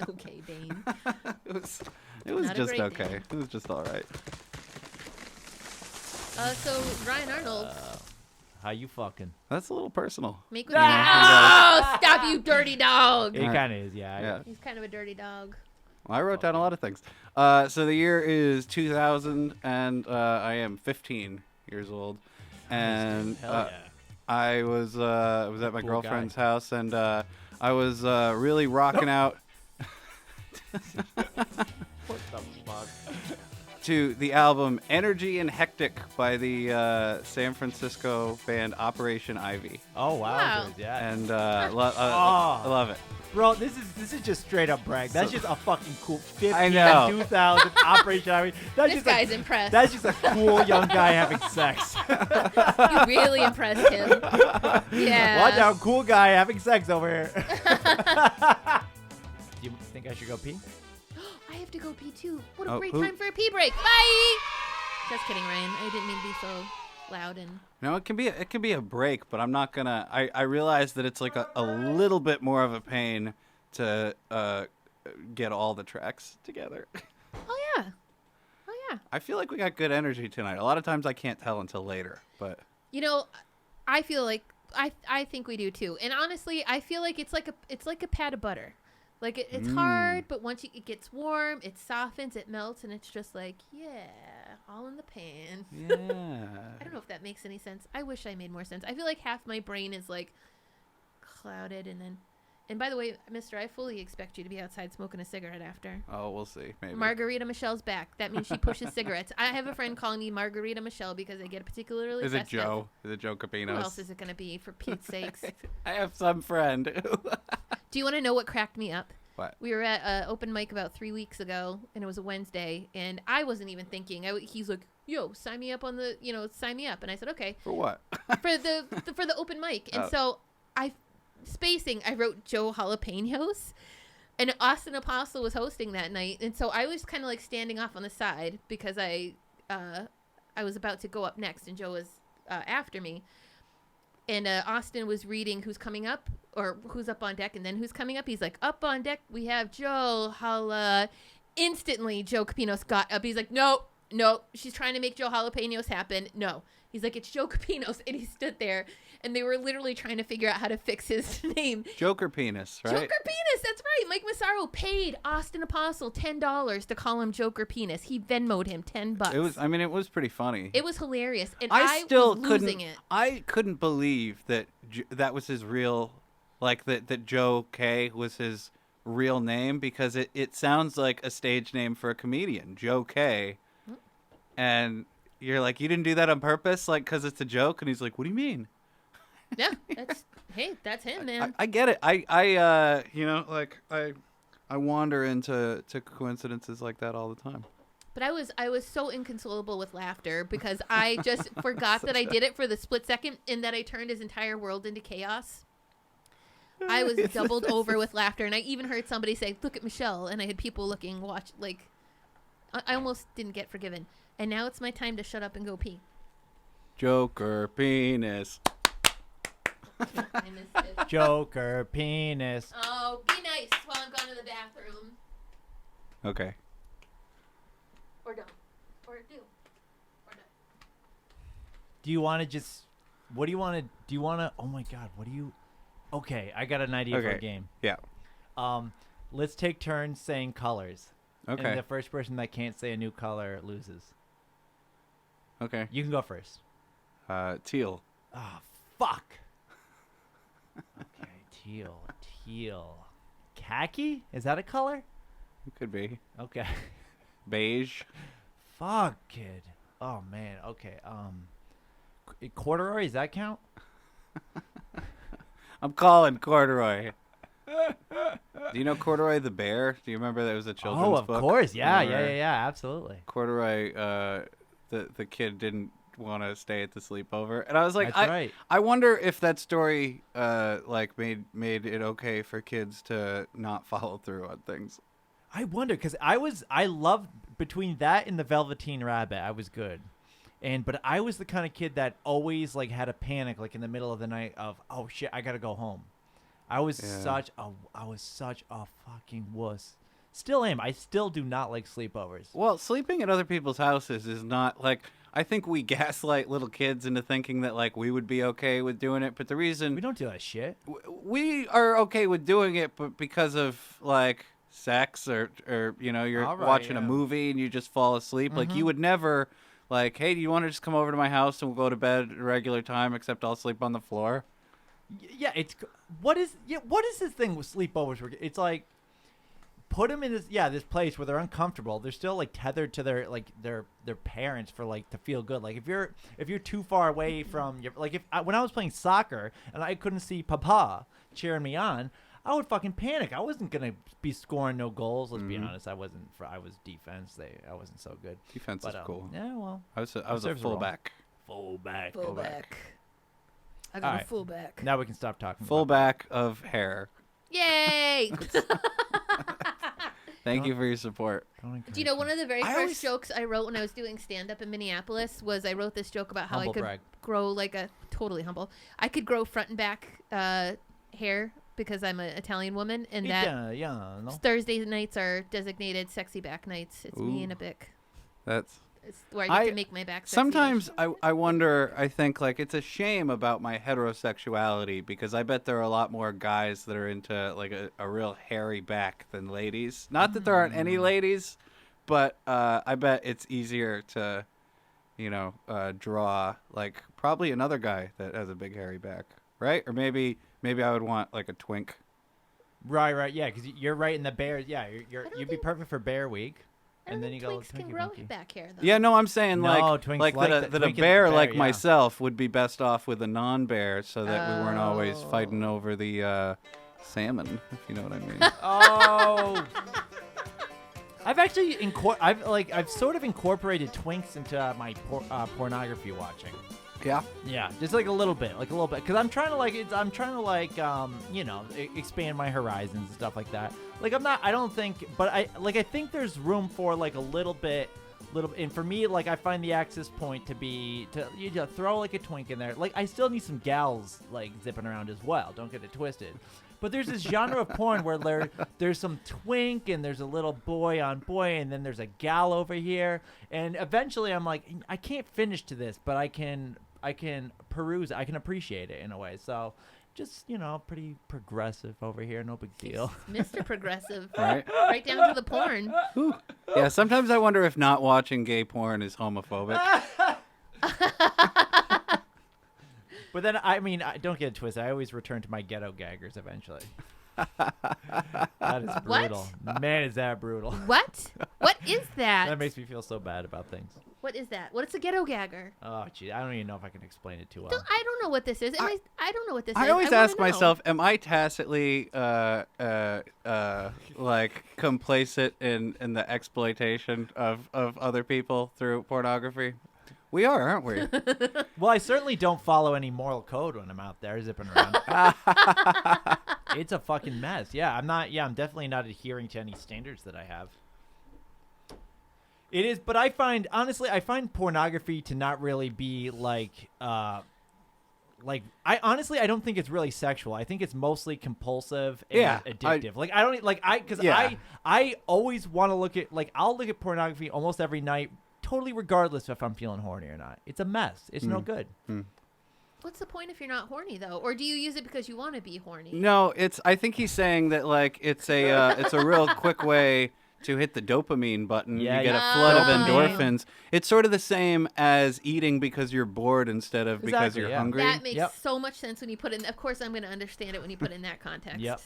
Okay, Dane. It was Not a just Great okay. Dane. It was just all right. So Ryan Arnold, How you fucking? That's a little personal. make with me. Oh, stop, you dirty dog. It kind of is, yeah. Yeah. He's kind of a dirty dog. Well, I wrote down a lot of things. So the year is 2000, and I am 15 years old, and Hell yeah. I was at my Cool girlfriend's guy. house, and I was really rocking out What the fuck? to the album "Energy and Hectic" by the San Francisco band Operation Ivy, Oh wow. Wow. Dude, yeah. and I love it. Bro, this is just straight up brag. That's just a fucking cool 50, I know. 2000 Operation Ivy. That's This just guy's impressed. That's just a cool young guy having sex. You really impressed him. Yeah. Watch out, cool guy having sex over here. Do you think I should go pee? I have to go pee too. What a Oh, great who- time for a pee break. Bye. Just kidding, Ryan. I didn't mean to be so loud and. No, it can be a break, but I'm not gonna. I realize that it's like a little bit more of a pain to get all the tracks together. Oh yeah. Oh yeah. I feel like we got good energy tonight. A lot of times I can't tell until later, but You know, I feel like I think we do too. And honestly, I feel like it's like a pat of butter. Like it's hard, but once it gets warm, it softens, it melts, and it's just like, yeah, all in the pan. yeah. I don't know if that makes any sense. I wish I made more sense. I feel like half my brain is like clouded, and by the way, mister, I fully expect you to be outside smoking a cigarette after. Oh, we'll see. Maybe. Margarita Michelle's back. That means she pushes cigarettes. I have a friend calling me Margarita Michelle because they get particularly Is it festive. Joe? Is it Joe Capinos? Who else is it going to be, for Pete's sakes? I have some friend. Do you want to know what cracked me up? What? We were at an open mic about 3 weeks ago, and it was a Wednesday, and I wasn't even thinking. He's like, yo, sign me up on the, sign me up. And I said, okay. For what? For the open mic. And so I wrote Joe Jalapenos, and Austin Apostle was hosting that night. And so I was kind of like standing off on the side because I was about to go up next, and Joe was after me. And Austin was reading who's coming up, or who's up on deck, and then who's coming up. He's like, up on deck, we have Joe Hala. Instantly, Joe Capinos got up. He's like, no, No, she's trying to make Joe Jalapenos happen. No. He's like, it's Joker Penos. And he stood there, and they were literally trying to figure out how to fix his name. Joker Penis, right? Joker Penis, that's right. Mike Massaro paid Austin Apostle $10 to call him Joker Penis. He Venmoed him $10. It was pretty funny. It was hilarious, and I still was losing it. I couldn't believe that that was his real, like that Joe K was his real name, because it sounds like a stage name for a comedian, Joe K. And you're like, you didn't do that on purpose, like, because it's a joke? And he's like, what do you mean? Yeah, that's him, man. I get it. I wander into coincidences like that all the time. But I was so inconsolable with laughter because I just forgot that I did it for the split second, and that I turned his entire world into chaos. I was doubled over with laughter, and I even heard somebody say, look at Michelle, and I had people looking, I almost didn't get forgiven. And now it's my time to shut up and go pee. Joker Penis. I missed it. Joker Penis. Oh, be nice while I'm gone to the bathroom. Okay. Or don't. Or do. Or don't. Do you want to just... What do you want to... Do you want to... Oh, my God. What do you... Okay, I got an idea for a game. Yeah. Let's take turns saying colors. Okay. And the first person that can't say a new color loses. Okay. You can go first. Teal. Oh, fuck. Okay, teal. Khaki? Is that a color? It could be. Okay. Beige. Fuck, kid. Oh, man. Okay. Corduroy, does that count? I'm calling Corduroy. Do you know Corduroy the bear? Do you remember that was a children's book? Oh, of course. Yeah, absolutely. Corduroy, the kid didn't want to stay at the sleepover, and I was like, That's right. I wonder if that story made it okay for kids to not follow through on things. I wonder, because I loved between that and the Velveteen Rabbit, I was good. But I was the kind of kid that always had a panic in the middle of the night of, oh shit, I gotta go home. I was such a fucking wuss. Still am. I still do not like sleepovers. Well, sleeping at other people's houses is not I think we gaslight little kids into thinking that we would be okay with doing it, but the reason We don't do that shit. we are okay with doing it, but because of sex or you're All right, watching a yeah. movie and you just fall asleep, you would never hey, do you want to just come over to my house and we'll go to bed at a regular time, except I'll sleep on the floor? Yeah, what is this thing with sleepovers? It's put them in this place where they're uncomfortable. They're still tethered to their parents for to feel good. If you're too far away from your when I was playing soccer and I couldn't see Papa cheering me on, I would fucking panic. I wasn't gonna be scoring no goals. Let's be honest. I was defense. I wasn't so good. Defense is cool. Yeah, well, I was a fullback. Fullback. I got a fullback. Now we can stop talking. Fullback of hair. Yay! Thank you for your support. Do you know one of the very first jokes I wrote when I was doing stand-up in Minneapolis was I wrote this joke about how I could grow totally humble. I could grow front and back hair because I'm an Italian woman, and that Thursday nights are designated sexy back nights. It's me and a bic. It's where I get to make my back sexy. Sometimes I wonder, I think it's a shame about my heterosexuality, because I bet there are a lot more guys that are into a real hairy back than ladies. Not that there aren't any ladies, but I bet it's easier to draw probably another guy that has a big hairy back, right? Or maybe I would want a twink. Right, yeah, because you're right in the bear. Yeah, you'd be perfect for Bear Week. And then twinks can grow back hair, though. Yeah, no, I'm saying that a bear like yeah. myself would be best off with a non-bear, so that we weren't always fighting over the salmon, if you know what I mean. Oh. I've actually I've sort of incorporated twinks into my pornography watching. Yeah, just a little bit, because I'm trying to expand my horizons and stuff like that. I don't think, but I think there's room for a little bit little. And for me, like I find the access point to be you just throw like a twink in there. Like I still need some gals like zipping around as well. Don't get it twisted. But there's this genre of porn where there's some twink and there's a little boy on boy and then there's a gal over here. And eventually I'm like, I can't finish to this, but I can peruse, I can appreciate it in a way. So just, pretty progressive over here. No big deal. Mr. Progressive. Right down to the porn. Ooh. Yeah, sometimes I wonder if not watching gay porn is homophobic. But then, I don't get it twisted. I always return to my ghetto gaggers eventually. That is brutal. What? Man, is that brutal. What? What is that? That makes me feel so bad about things. What is that? What's a ghetto gagger? Oh, gee, I don't even know if I can explain it too well. I don't know what this is. I don't know what this is. I always wanna ask know. myself, am I tacitly like complicit in the exploitation of other people through pornography? We are, aren't we? Well, I certainly don't follow any moral code when I'm out there zipping around. It's a fucking mess. Yeah, I'm definitely not adhering to any standards that I have. It is, but I find pornography to not really be I don't think it's really sexual. I think it's mostly compulsive and addictive. I always want to look at, I'll look at pornography almost every night, totally regardless if I'm feeling horny or not. It's a mess. It's no good. What's the point if you're not horny though? Or do you use it because you want to be horny? No, I think he's saying that it's a real quick way to hit the dopamine button. Yeah, you get a flood of endorphins. It's sort of the same as eating because you're bored instead of because you're hungry. That makes so much sense when you put it in. Of course, I'm going to understand it when you put it in that context. Yep.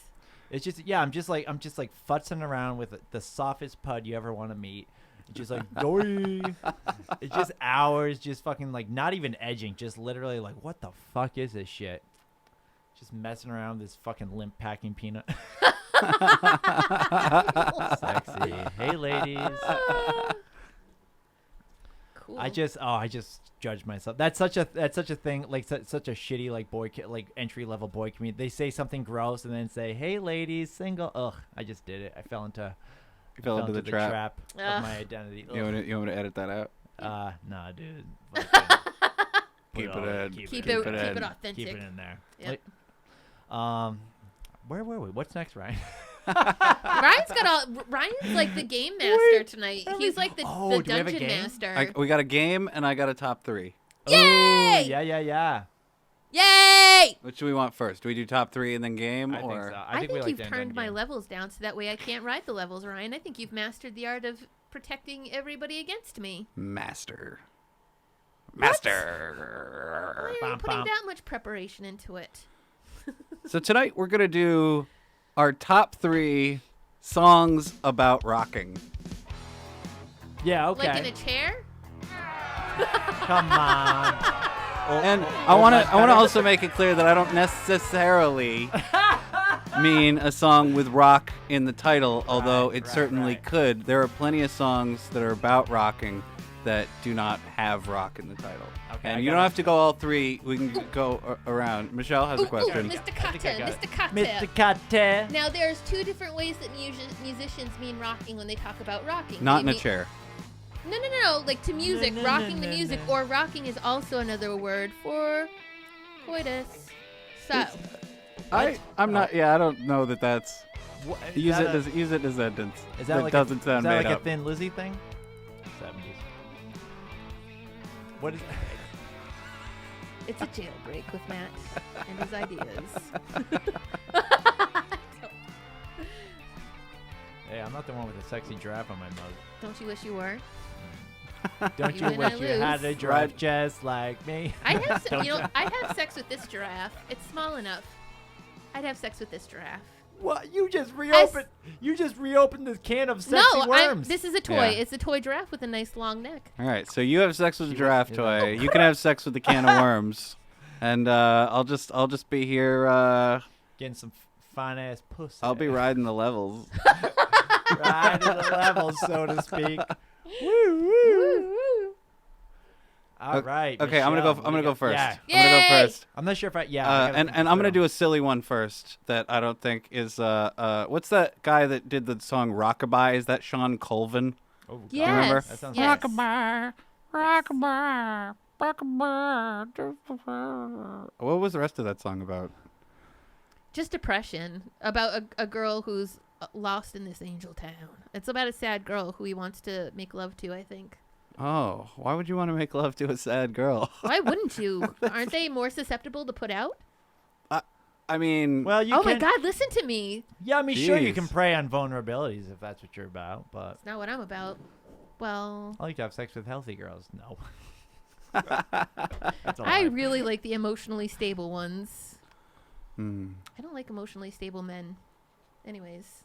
It's just I'm just futzing around with the softest pud you ever want to meet. It's just doy. It's just hours, just fucking not even edging, just literally what the fuck is this shit? Just messing around with this fucking limp packing peanut. Sexy. Hey, ladies. Cool. I just judge myself. That's such a thing. Such a shitty boy entry level boy community. They say something gross and then say, "Hey, ladies, single." Ugh. I just did it. I fell into the trap of my identity. You want to edit that out? Nah, dude. Keep it in. Keep it authentic. Keep it in there. Yep. Where were we? What's next, Ryan? Ryan's like the game master tonight. He's like the dungeon master. We got a game and I got a top 3. Yay! Ooh, yeah. Yay! Which do we want first? Do we do top 3 and then game? I think so. I think you've turned my game. levels down so that way I can't ride the levels, Ryan. I think you've mastered the art of protecting everybody against me. Master. Why are you putting that much preparation into it? So tonight we're going to do our top 3 songs about rocking. Yeah, okay. Like in a chair? Come on. And I want to also make it clear that I don't necessarily mean a song with rock in the title, although it certainly could. There are plenty of songs that are about rocking that do not have rock in the title. Okay, and you don't have to go all 3. We can go around. Michelle has a question. Mr. Cocktail. Mr. Cocktail. Now, there's 2 different ways that musicians mean rocking when they talk about rocking. Not in a chair. No. Like to music, rocking the music, or rocking is also another word for coitus. So, I'm not. Yeah, I don't know that that's. Use it in a sentence. Is that doesn't sound made like up. a Thin Lizzy thing? 70s. What is? It's a jailbreak with Matt and his ideas. Hey, I'm not the one with a sexy giraffe on my mug. Don't you wish you were? Don't you wish you had a giraffe just like me? I'd have sex with this giraffe. It's small enough. I'd have sex with this giraffe. What? You just reopened this can of sexy worms. This is a toy. Yeah. It's a toy giraffe with a nice long neck. All right, so you have sex with a giraffe toy. You can have sex with the can of worms, and I'll just be here. Getting some fine ass pussy. I'll be riding the levels. Riding the levels, so to speak. Woo woo. All right. Okay, Michelle, I'm gonna go first. Yeah. I'm gonna go first. I'm not sure if and I'm gonna do a silly one first that I don't think is what's that guy that did the song Rockabye? Is that Sean Colvin? Oh, God. Yes. Remember? That sounds Yes. nice. Rockabye, rockabye. What was the rest of that song about? Just depression about a girl who's lost in this angel town. It's about a sad girl who he wants to make love to, I think. Oh, why would you want to make love to a sad girl? Why wouldn't you? Aren't they more susceptible to put out? I mean, Well, you Oh can, my God, listen to me. Yeah, I mean, sure, you Jeez. can prey on vulnerabilities if that's what you're about, but It's not what I'm about. Well, I like to have sex with healthy girls. No. That's a I lie. really like the emotionally stable ones. hmm. I don't like emotionally stable men. Anyways.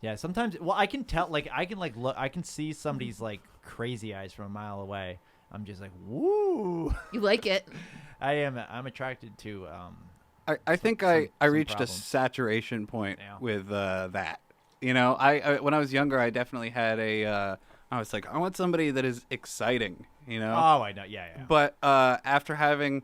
Yeah, sometimes. Well, I can tell. Like, I can look. I can see somebody's like crazy eyes from a mile away. I'm just like, woo. You like it. I'm attracted to. I think some I reached problems. a saturation point Yeah. with that. You know, I when I was younger, I definitely had I was like, I want somebody that is exciting. You know. Oh, I know. Yeah. But after having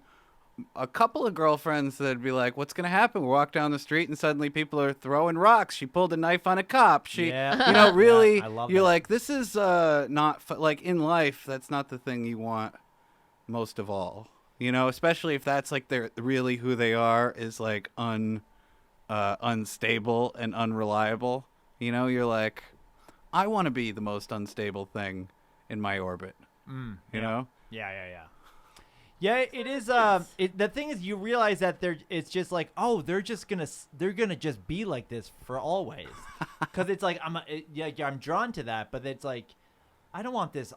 a couple of girlfriends that'd be like, what's going to happen? We walk down the street and suddenly people are throwing rocks. She pulled a knife on a cop. Yeah. You know, really, Yeah, I love you're that. like, this is not, like, in life, that's not the thing you want most of all. You know, especially if that's, like, they're really who they are is, like, unstable and unreliable. You know, you're like, I want to be the most unstable thing in my orbit. You know? Yeah. Yeah, it is. The thing is, you realize that it's just like, oh, they're gonna just be like this for always, because it's like I'm drawn to that, but it's like, I don't want this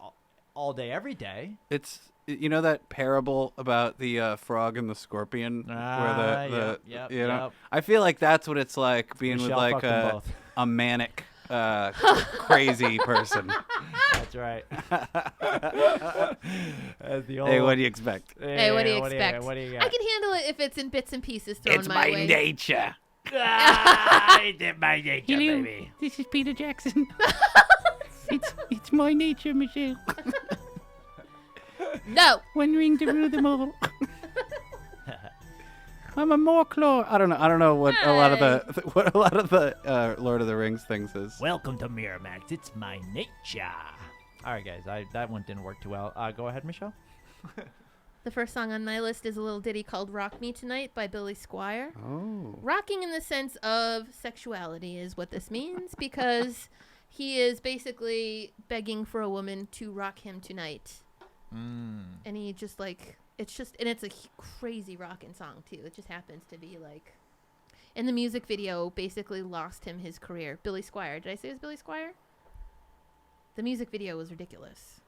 all day, every day. It's, you know, that parable about the frog and the scorpion, where yep, you know, yep. I feel like that's what it's like being Michelle with like fucked them both. a manic, crazy person. That's right. That's the old, Hey, what do you expect? Hey, what do you expect? What do you I got? can handle it if it's in bits and pieces thrown It's my my way. nature. It's my nature, baby. This is Peter Jackson. it's my nature, Michelle. No. One ring to rule them all. I'm a Morclaw. I don't know what a lot of the Lord of the Rings things is. Welcome to Miramax. It's my nature. All right, guys. That one didn't work too well. Go ahead, Michelle. The first song on my list is a little ditty called Rock Me Tonight by Billy Squire. Oh. Rocking in the sense of sexuality is what this means, because he is basically begging for a woman to rock him tonight. And he just like, it's a crazy rockin' song too. It just happens to be like, and the music video basically lost him his career. Billy Squire. Did I say it was Billy Squire? The music video was ridiculous.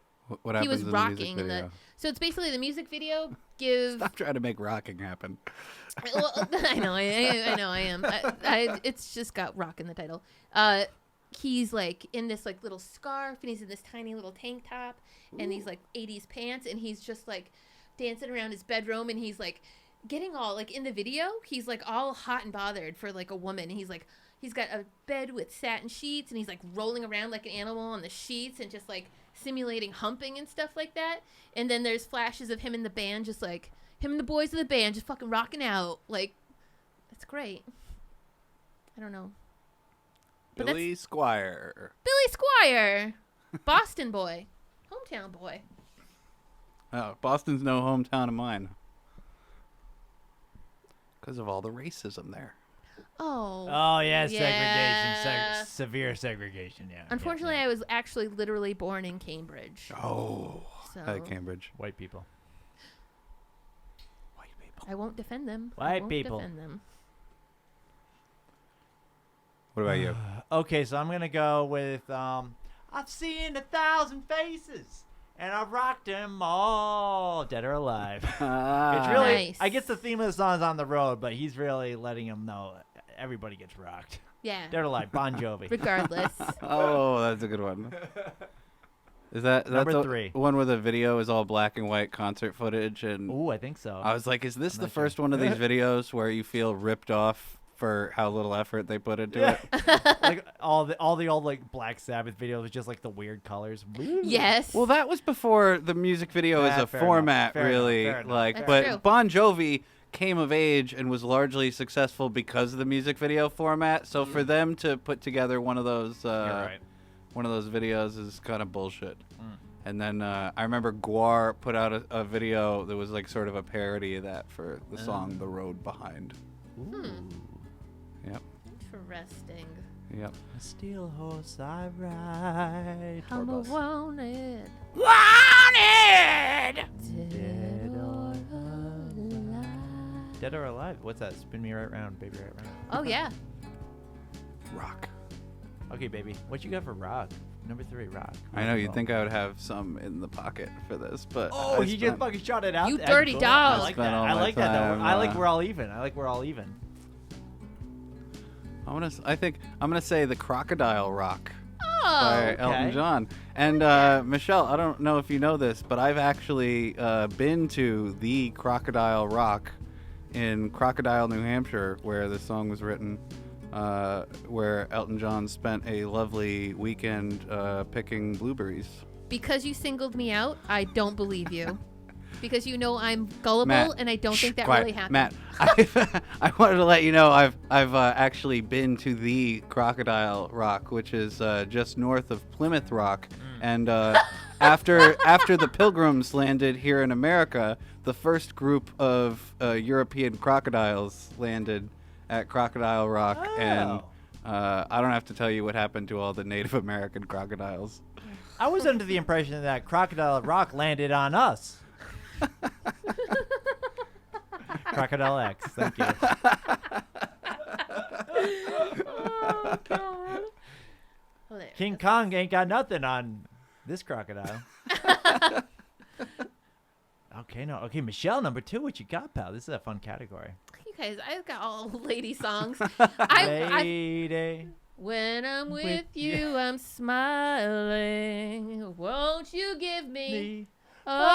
What happens He was in rocking the music video? so it's basically the music video gives. Stop trying to make rocking happen. Well, I know I am. It's just got rock in the title. He's like in this like little scarf, and he's in this tiny little tank top and these like 80s pants, and he's just like dancing around his bedroom, and he's like getting all like in the video, he's like all hot and bothered for like a woman. He's like, he's got a bed with satin sheets, and he's like rolling around like an animal on the sheets and just like simulating humping and stuff like that. And then there's flashes of him in the band, just like him and the boys of the band just fucking rocking out. Like, it's great. I don't know. But Billy Squire. Billy Squire, Boston boy, hometown boy. Oh, Boston's no hometown of mine. Because of all the racism there. Oh. Oh yeah, Yeah. segregation, severe segregation. Yeah. Unfortunately, yeah. I was actually literally born in Cambridge. Oh, So I like Cambridge. White people. White people. I won't defend them. I White won't people. Defend them. What about you? Okay, so I'm gonna go with I've seen 1,000 faces and I've rocked them all, dead or alive. It's really, Nice. I guess the theme of the song is on the road, but he's really letting him know everybody gets rocked. Yeah. Dead or alive, Bon Jovi. Regardless. Oh, that's a good one. Is that Number the 3. one where the video is all black and white concert footage? And Ooh, I think so. I was like, is this I'm the not sure. first one of these videos where you feel ripped off for how little effort they put into Yeah. it? Like all the old like Black Sabbath videos with just like the weird colors. Woo. Yes. Well, that was before the music video as Yeah, a fair format, enough, fair really. enough, fair enough. Like, That's but true. Bon Jovi came of age and was largely successful because of the music video format. So for them to put together one of those You're right. one of those videos is kind of bullshit. And then I remember Guar put out a video that was like sort of a parody of that for the song The Road Behind. Yep. Interesting. Yep. A steel horse I ride. I'm a wanted. Wanted! Dead or alive. Dead or alive? What's that? Spin me right round, baby, right round. Oh, yeah. Rock. Okay, baby. What you got for rock? Number 3, rock. I know you'd think I would have some in the pocket for this, but Oh, he just fucking shot it out. You That's dirty cool. dog. I like Spent that. all I my like that though. time, I like we're all even. I think I'm gonna say the Crocodile Rock Oh. by Elton John. And Michelle, I don't know if you know this, but I've actually been to the Crocodile Rock in Crocodile, New Hampshire, where the song was written. Where Elton John spent a lovely weekend picking blueberries. Because you singled me out, I don't believe you. Because you know I'm gullible, Matt, and I don't think that quiet. really happened. Matt, I wanted to let you know I've actually been to the Crocodile Rock, which is just north of Plymouth Rock, and after the Pilgrims landed here in America, the first group of European crocodiles landed at Crocodile Rock, and I don't have to tell you what happened to all the Native American crocodiles. I was under the impression that Crocodile Rock landed on us. Crocodile X, thank you. Oh, God. Hilarious. King Kong ain't got nothing on this crocodile. Okay, Michelle, number 2, what you got, pal? This is a fun category. You guys, I've got all lady songs. Lady. When I'm with you, I'm smiling. Won't you give me all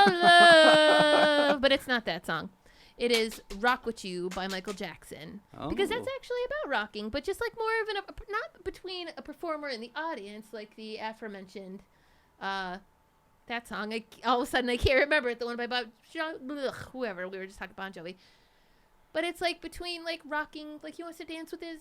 your love? But it's not that song. It is Rock With You by Michael Jackson. Because that's actually about rocking, but just like more of not between a performer and the audience, like the aforementioned that song. All of a sudden, I can't remember it. The one by whoever. We were just talking Bon Jovi. But it's like between like rocking, like he wants to dance with his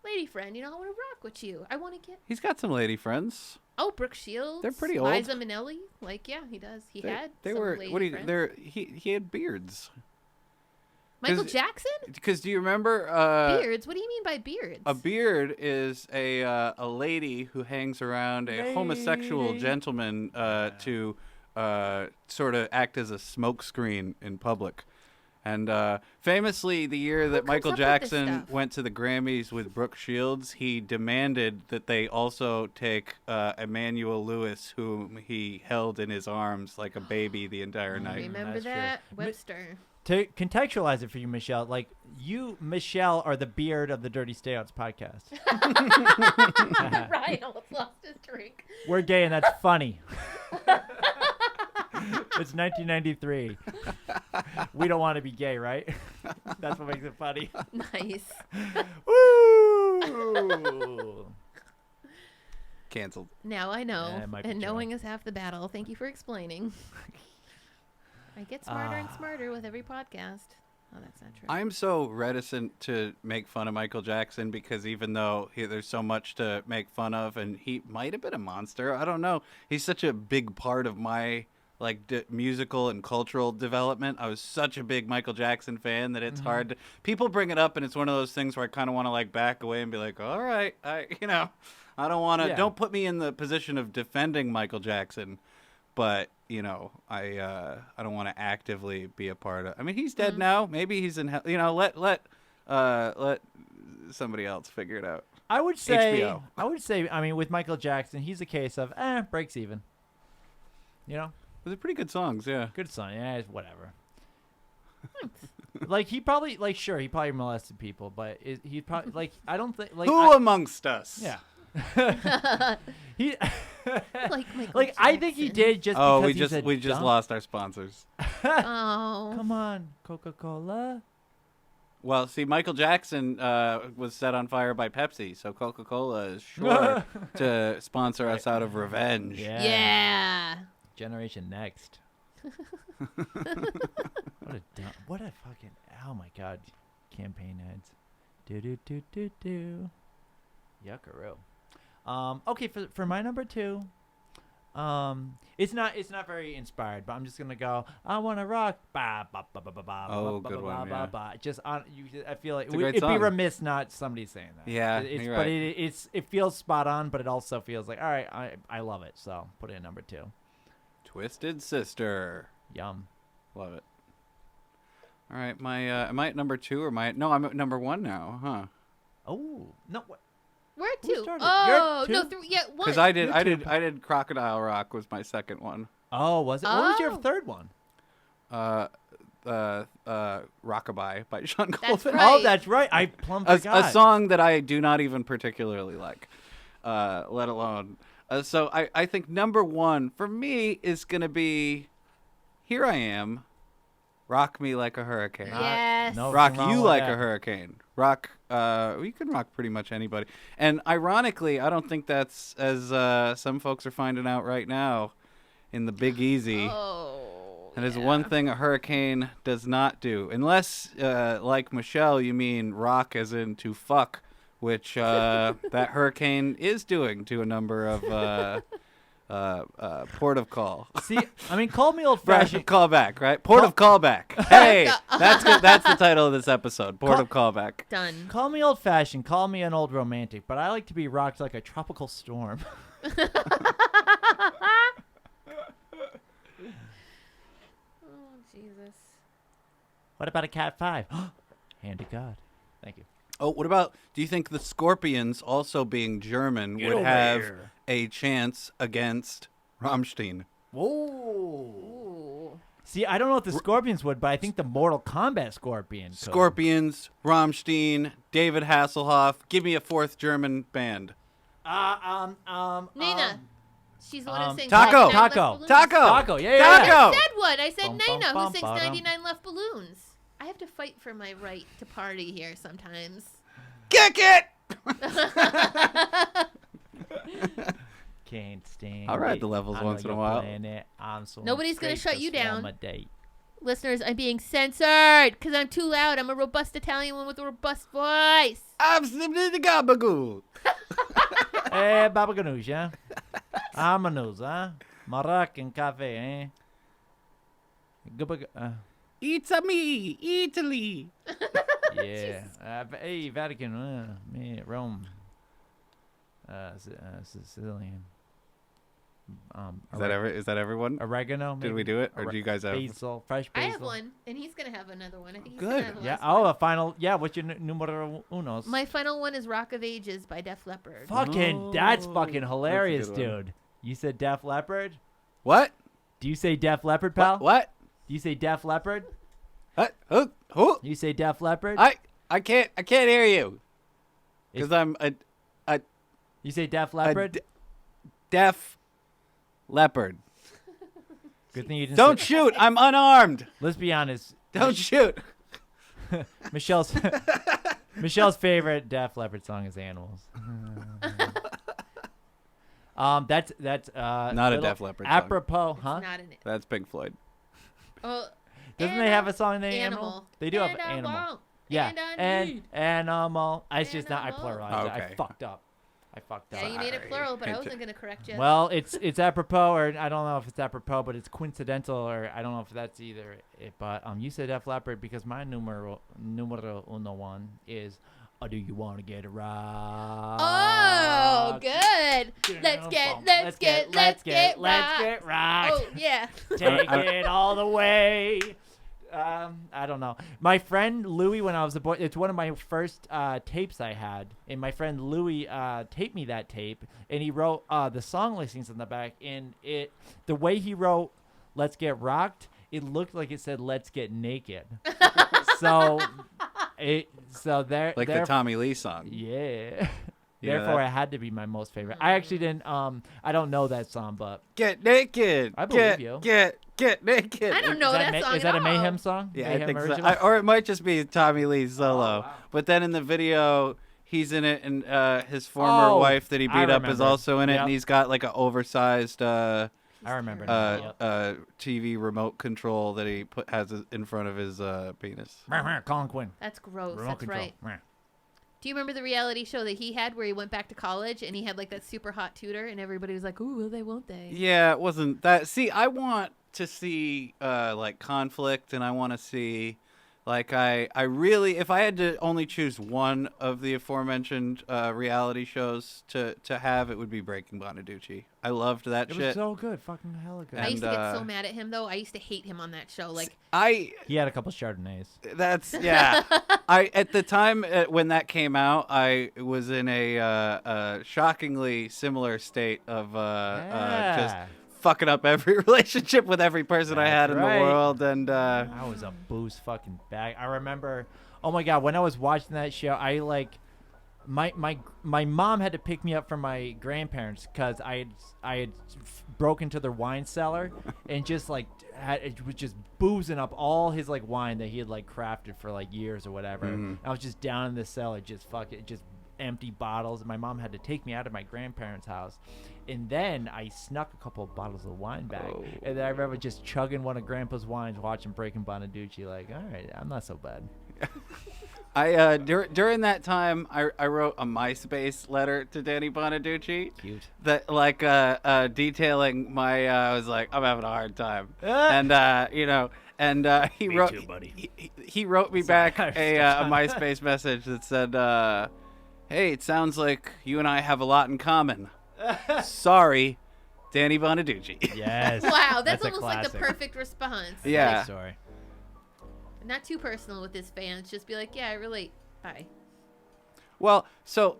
lady friend. You know, I want to rock with you. I want to get. He's got some lady friends. Oh, Brooke Shields. They're pretty old. Liza Minnelli. Like, yeah, he does. He had. They some were. lady What do you? friends. They're. He had beards. Michael Jackson? Because do you remember? Beards? What do you mean by beards? A beard is a lady who hangs around a homosexual gentleman to sort of act as a smokescreen in public. And famously, the year that Michael Jackson went to the Grammys with Brooke Shields, he demanded that they also take Emmanuel Lewis, whom he held in his arms like a baby the entire night. Remember that? Webster. To contextualize it for you, Michelle, like you, Michelle, are the beard of the Dirty Stayouts podcast. Ryan almost lost his drink. We're gay, and that's funny. It's 1993. We don't want to be gay, right? That's what makes it funny. Nice. Woo! Canceled. Now I know. Yeah, it might be And true. knowing is half the battle. Thank you for explaining. I get smarter and smarter with every podcast. Oh, that's not true. I'm so reticent to make fun of Michael Jackson because even though there's so much to make fun of, and he might have been a monster, I don't know. He's such a big part of my musical and cultural development. I was such a big Michael Jackson fan that it's hard to, people bring it up and it's one of those things where I kind of want to back away and be like, all right, I don't want to, don't put me in the position of defending Michael Jackson, but I don't want to actively be a part of. I mean, he's dead now. Maybe he's in hell. Let somebody else figure it out. I would say. HBO. I mean, with Michael Jackson, he's a case of breaks even. Those are pretty good songs, yeah. Good song, yeah, it's whatever. He probably sure he probably molested people, but he probably I don't think Who amongst us? Yeah. He Michael I think he did just because we just lost our sponsors. Oh. Come on, Coca-Cola. Well, see, Michael Jackson was set on fire by Pepsi, so Coca-Cola is sure to sponsor us out of revenge. Yeah. Generation Next. What a fucking, oh my God, campaign ads. Do. Yuckaroo. Okay, for my number 2, it's not very inspired, but I'm just gonna go. I wanna rock. Ba, ba, ba, ba, ba, ba, Oh, ba, good ba, one, ba, yeah. ba. Just on you. I feel like It's a great it'd be song. remiss not somebody saying that. Yeah, it's you're but right. it feels spot on, but it also feels like all right. I love it, so put it in number 2. Twisted Sister. Yum. Love it. All right, my am I at number 2 or no? I'm at number 1 now, huh? Oh no! What? We're at Who 2. started? Oh, You're no, at 2? 3. Yeah, 1. Because I did YouTube. Crocodile Rock was my second one. Oh, was it? What was your Oh. third one? Rockabye by Sean That's Colvin. right. Oh, that's right. I plumb forgot. A song that I do not even particularly like, let alone. So I think number 1 for me is gonna be Here I Am, Rock Me Like a Hurricane. Yes. No. Rock Nothing wrong You with Like that. a Hurricane. Rock, you can rock pretty much anybody. And ironically, I don't think that's as some folks are finding out right now in the Big Easy. Oh. That is one thing a hurricane does not do. Unless, like Michelle, you mean rock as in to fuck, which that hurricane is doing to a number of port of call. See, I mean, call me Right, old-fashioned. callback, right? Port of callback. Hey, that's good. That's the title of this episode. Port of callback. Done. Call me old-fashioned. Call me an old romantic. But I like to be rocked like a tropical storm. Oh, Jesus. What about a Cat 5? Hand of God. Thank you. Oh, what about? Do you think the Scorpions, also being German, would over have here. a chance against Rammstein? Whoa. Ooh. See, I don't know if the Scorpions would, but I think the Mortal Kombat Scorpion could. Scorpions, Rammstein, David Hasselhoff. Give me a 4th German band. Nina. She's the one who sings Taco. 99 Left Taco. Balloons. Taco. Yeah, yeah, Taco. yeah. I said one. I said Bum, Nina, bum, who bum, sings ba-dum. 99 Left Balloons. I have to fight for my right to party here sometimes. Kick it! Can't stand I'll ride it. the levels I know once in a you're while. playing it. I'm so Nobody's gonna straight shut you to swallow down. my date. Listeners, I'm being censored because I'm too loud. I'm a robust Italian one with a robust voice. I'm slipping the gabagool. Hey, Baba Ganoush, yeah? I'm a news, huh? Moroccan cafe, eh? It's a me, Italy. Yeah. Hey, Vatican, me, Rome. Sicilian. Is that everyone? Oregano, maybe? Did we do it, or do you guys have? Basil, fresh I basil. have one, and he's going to have another one. I think he's Good. gonna have the Yeah. last Oh, one. a final. Yeah. What's your numero unos? My final one is Rock of Ages by Def Leppard. Fucking. That's Oh, fucking hilarious, that's a good one. dude. You said Def Leppard? What? Do you say Def Leppard, pal? What? Do you say Def Leppard? What? Who? You say Def Leppard? I can't hear you. Because I'm a You say Def Leppard? deaf leopard. Good thing you didn't. Don't say, shoot. I'm unarmed. let's be honest. Don't shoot. Michelle's favorite Def Leppard song is "Animals." That's Not a little Def Leppard song. apropos, huh? Not in it. That's Pink Floyd. Oh, Doesn't they have a song named Animal? Animal. They do have And I Animal. won't. Yeah, And I need. animal. It's just not. I Animal. pluralized it. I Okay. fucked up. Yeah, you made it Sorry. plural, but I Hate wasn't to- going to correct you. Well, it's apropos, or I don't know if it's apropos, but it's coincidental, or I don't know if that's either. But you said Def Leppard because my numero uno one is. Oh, do you want to get a rock? Oh, good. Let's get rocked. Oh, yeah. Take it all the way. I don't know. My friend Louie, when I was a boy, it's one of my first tapes I had, and my friend Louie taped me that tape, and he wrote the song listings in the back, and the way he wrote "Let's Get Rocked," it looked like it said "Let's Get Naked." so there, Like the Tommy Lee song. yeah. You know Therefore, that? it had to be my most favorite. I actually didn't. I don't know that song, but Get naked. I believe you. Get naked. I don't know that song is at that a all. Mayhem song? Yeah, Mayhem I think so. original? Or it might just be Tommy Lee's solo. wow. But then in the video, he's in it, and his former wife that he I beat up is remember. also in it, Yep. and he's got like an oversized I remember now. Yep. TV remote control that he has in front of his penis. Colin Quinn. That's gross. Remote That's control. right. Do you remember the reality show that he had where he went back to college and he had like that super hot tutor and everybody was like, "Ooh, will they? Won't they?" Yeah, it wasn't that. See, I want to see like conflict, and I want to see like I really, if I had to only choose one of the aforementioned reality shows to have, it would be Breaking Bonaducci. I loved that It shit. was so good, fucking hella good. I used to get And, so mad at him though. I used to hate him on that show. Like He had a couple Chardonnays. That's yeah. I at the time when that came out, I was in a shockingly similar state of just fucking up every relationship with every person I had in the world, and I was a booze fucking bag. I remember, oh my god, when I was watching that show, I like my mom had to pick me up from my grandparents because I had broken into their wine cellar and just like it was just boozing up all his like wine that he had like crafted for like years or whatever. I was just down in the cellar, just empty bottles, and my mom had to take me out of my grandparents' house. And then I snuck a couple of bottles of wine back. And then I remember just chugging one of Grandpa's wines, watching Breaking Bonaducci, like, all right, I'm not so bad. I during that time, I wrote a MySpace letter to Danny Bonaducci. Cute. That like detailing my I was like, I'm having a hard time, and he Me wrote too, buddy. he wrote me back a MySpace message that said, hey, it sounds like you and I have a lot in common. Sorry, Danny Bonaducci. Yes. wow, that's a almost like the classic. perfect response. Yeah. Sorry. Not too personal with his fans. Just be like, yeah, I relate. Bye. Well, so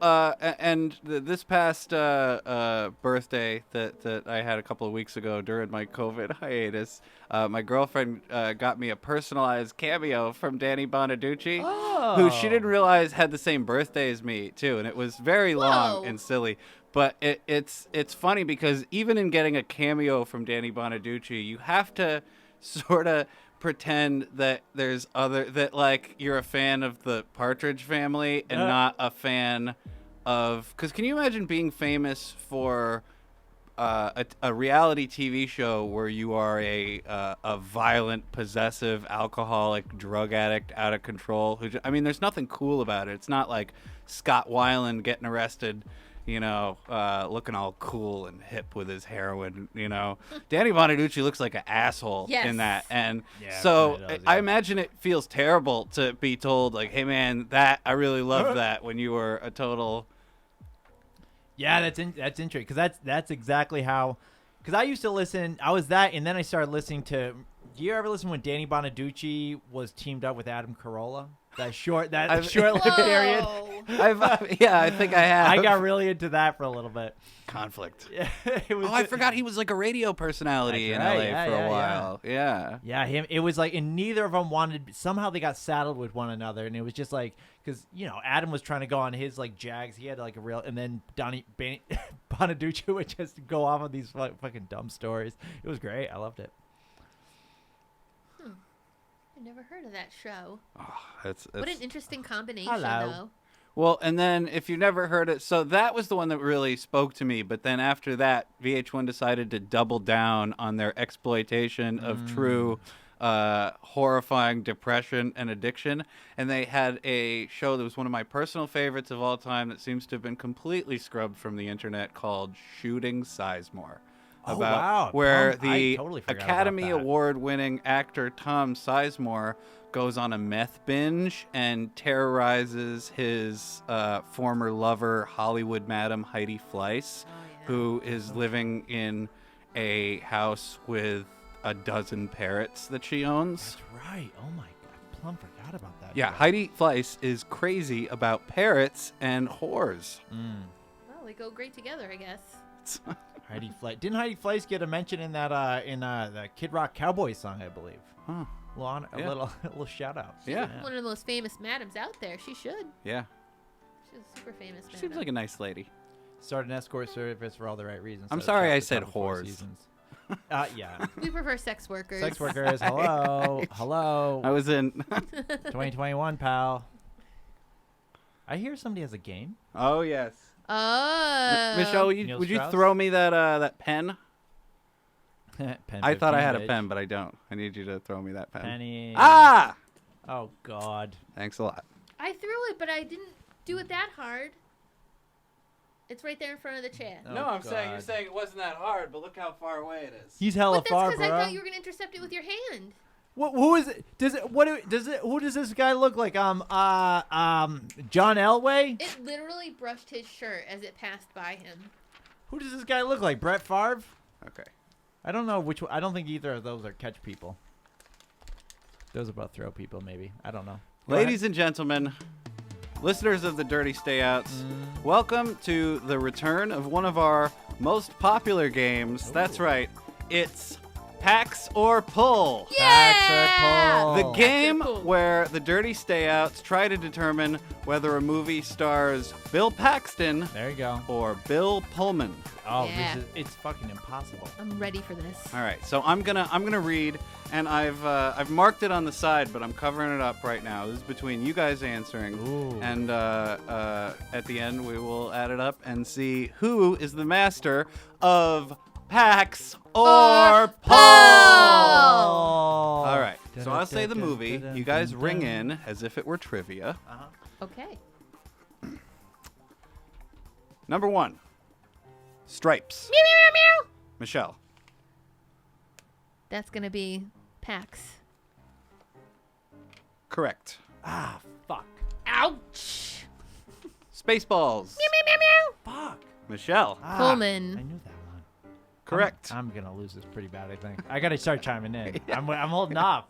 this past birthday that I had a couple of weeks ago during my COVID hiatus, my girlfriend got me a personalized cameo from Danny Bonaducci, who she didn't realize had the same birthday as me too, and it was very long and silly. But it's funny because even in getting a cameo from Danny Bonaducci, you have to sort of pretend that that like you're a fan of the Partridge Family and not a fan of, because can you imagine being famous for a reality TV show where you are a violent, possessive, alcoholic, drug addict, out of control? I mean, there's nothing cool about it. It's not like Scott Weiland getting arrested, looking all cool and hip with his heroin, Danny Bonaducci looks like an asshole in that. And I imagine it feels terrible to be told, like, hey, man, I really loved that when you were a total... Yeah, that's interesting, because that's exactly how... Because I used to listen... I was that, and then I started listening to... Do you ever listen when Danny Bonaducci was teamed up with Adam Carolla? That short-lived period. I think I have. I got really into that for a little bit. Conflict. Yeah, I forgot he was like a radio personality in LA for a while. Yeah. Yeah, him. It was like, and neither of them wanted. Somehow they got saddled with one another, and it was just like, because Adam was trying to go on his like Jags. He had like a real, and then Bonaducci would just go off on these fucking dumb stories. It was great. I loved it. I never heard of that show. Oh, what an interesting combination, Hello. though. Well, and then if you never heard it, so that was the one that really spoke to me. But then after that, VH1 decided to double down on their exploitation of true horrifying depression and addiction. And they had a show that was one of my personal favorites of all time that seems to have been completely scrubbed from the internet called Shooting Sizemore. Where the Academy Award-winning actor Tom Sizemore goes on a meth binge and terrorizes his former lover, Hollywood Madam Heidi Fleiss, who is living in a house with a dozen parrots that she owns. That's right. Oh my God, I plumb forgot about that. Yeah, Heidi Fleiss is crazy about parrots and whores. Well, they go great together, I guess. Heidi Fleiss. Didn't Heidi Fleiss get a mention in that the Kid Rock Cowboy song, I believe? Huh. A little shout out. Yeah. She's one of the most famous madams out there. She should. Yeah. She's a super famous madam. Seems like a nice lady. Started an escort service for all the right reasons. I'm sorry I said whores. Yeah. We prefer sex workers. Sex workers. Hello. Hello. I was in 2021, pal. I hear somebody has a game. Oh, yes. Oh. Michelle, would you throw me that pen? Pen I thought I had a bitch. pen, but I don't. I need you to throw me that pen. Penny. Ah! Oh, God. Thanks a lot. I threw it, but I didn't do it that hard. It's right there in front of the chair. Oh, no, I'm God. saying you're saying it wasn't that hard, but look how far away it is. He's hella But that's far, because bro. I thought you were gonna intercept it with your hand. Who is it? Who does this guy look like? John Elway? It literally brushed his shirt as it passed by him. Who does this guy look like? Brett Favre? Okay. I don't know which one. I don't think either of those are catch people. Those are both throw people, maybe. I don't know. Ladies and gentlemen, listeners of the Dirty Stayouts, welcome to the return of one of our most popular games. Ooh. That's right. It's Pax or Pull. Yeah! The game Pax or Pull. where the Dirty Stayouts try to determine whether a movie stars Bill Paxton There you go. or Bill Pullman. Oh, Yeah. it's fucking impossible. I'm ready for this. All right, so I'm gonna read, and I've marked it on the side, but I'm covering it up right now. This is between you guys answering, Ooh. and at the end we will add it up and see who is the master of Pax or Pull. All right, so I'll say the movie. You guys ring in as if it were trivia. Okay. Number 1, Stripes. Meow, meow, meow, meow. Michelle. That's gonna be Pax. Correct. Ah, fuck. Ouch. Spaceballs. Meow, meow, meow, meow. Fuck. Michelle. Ah, Pullman. I knew that one. Correct. I'm gonna lose this pretty bad, I think. I gotta start chiming in. I'm holding off.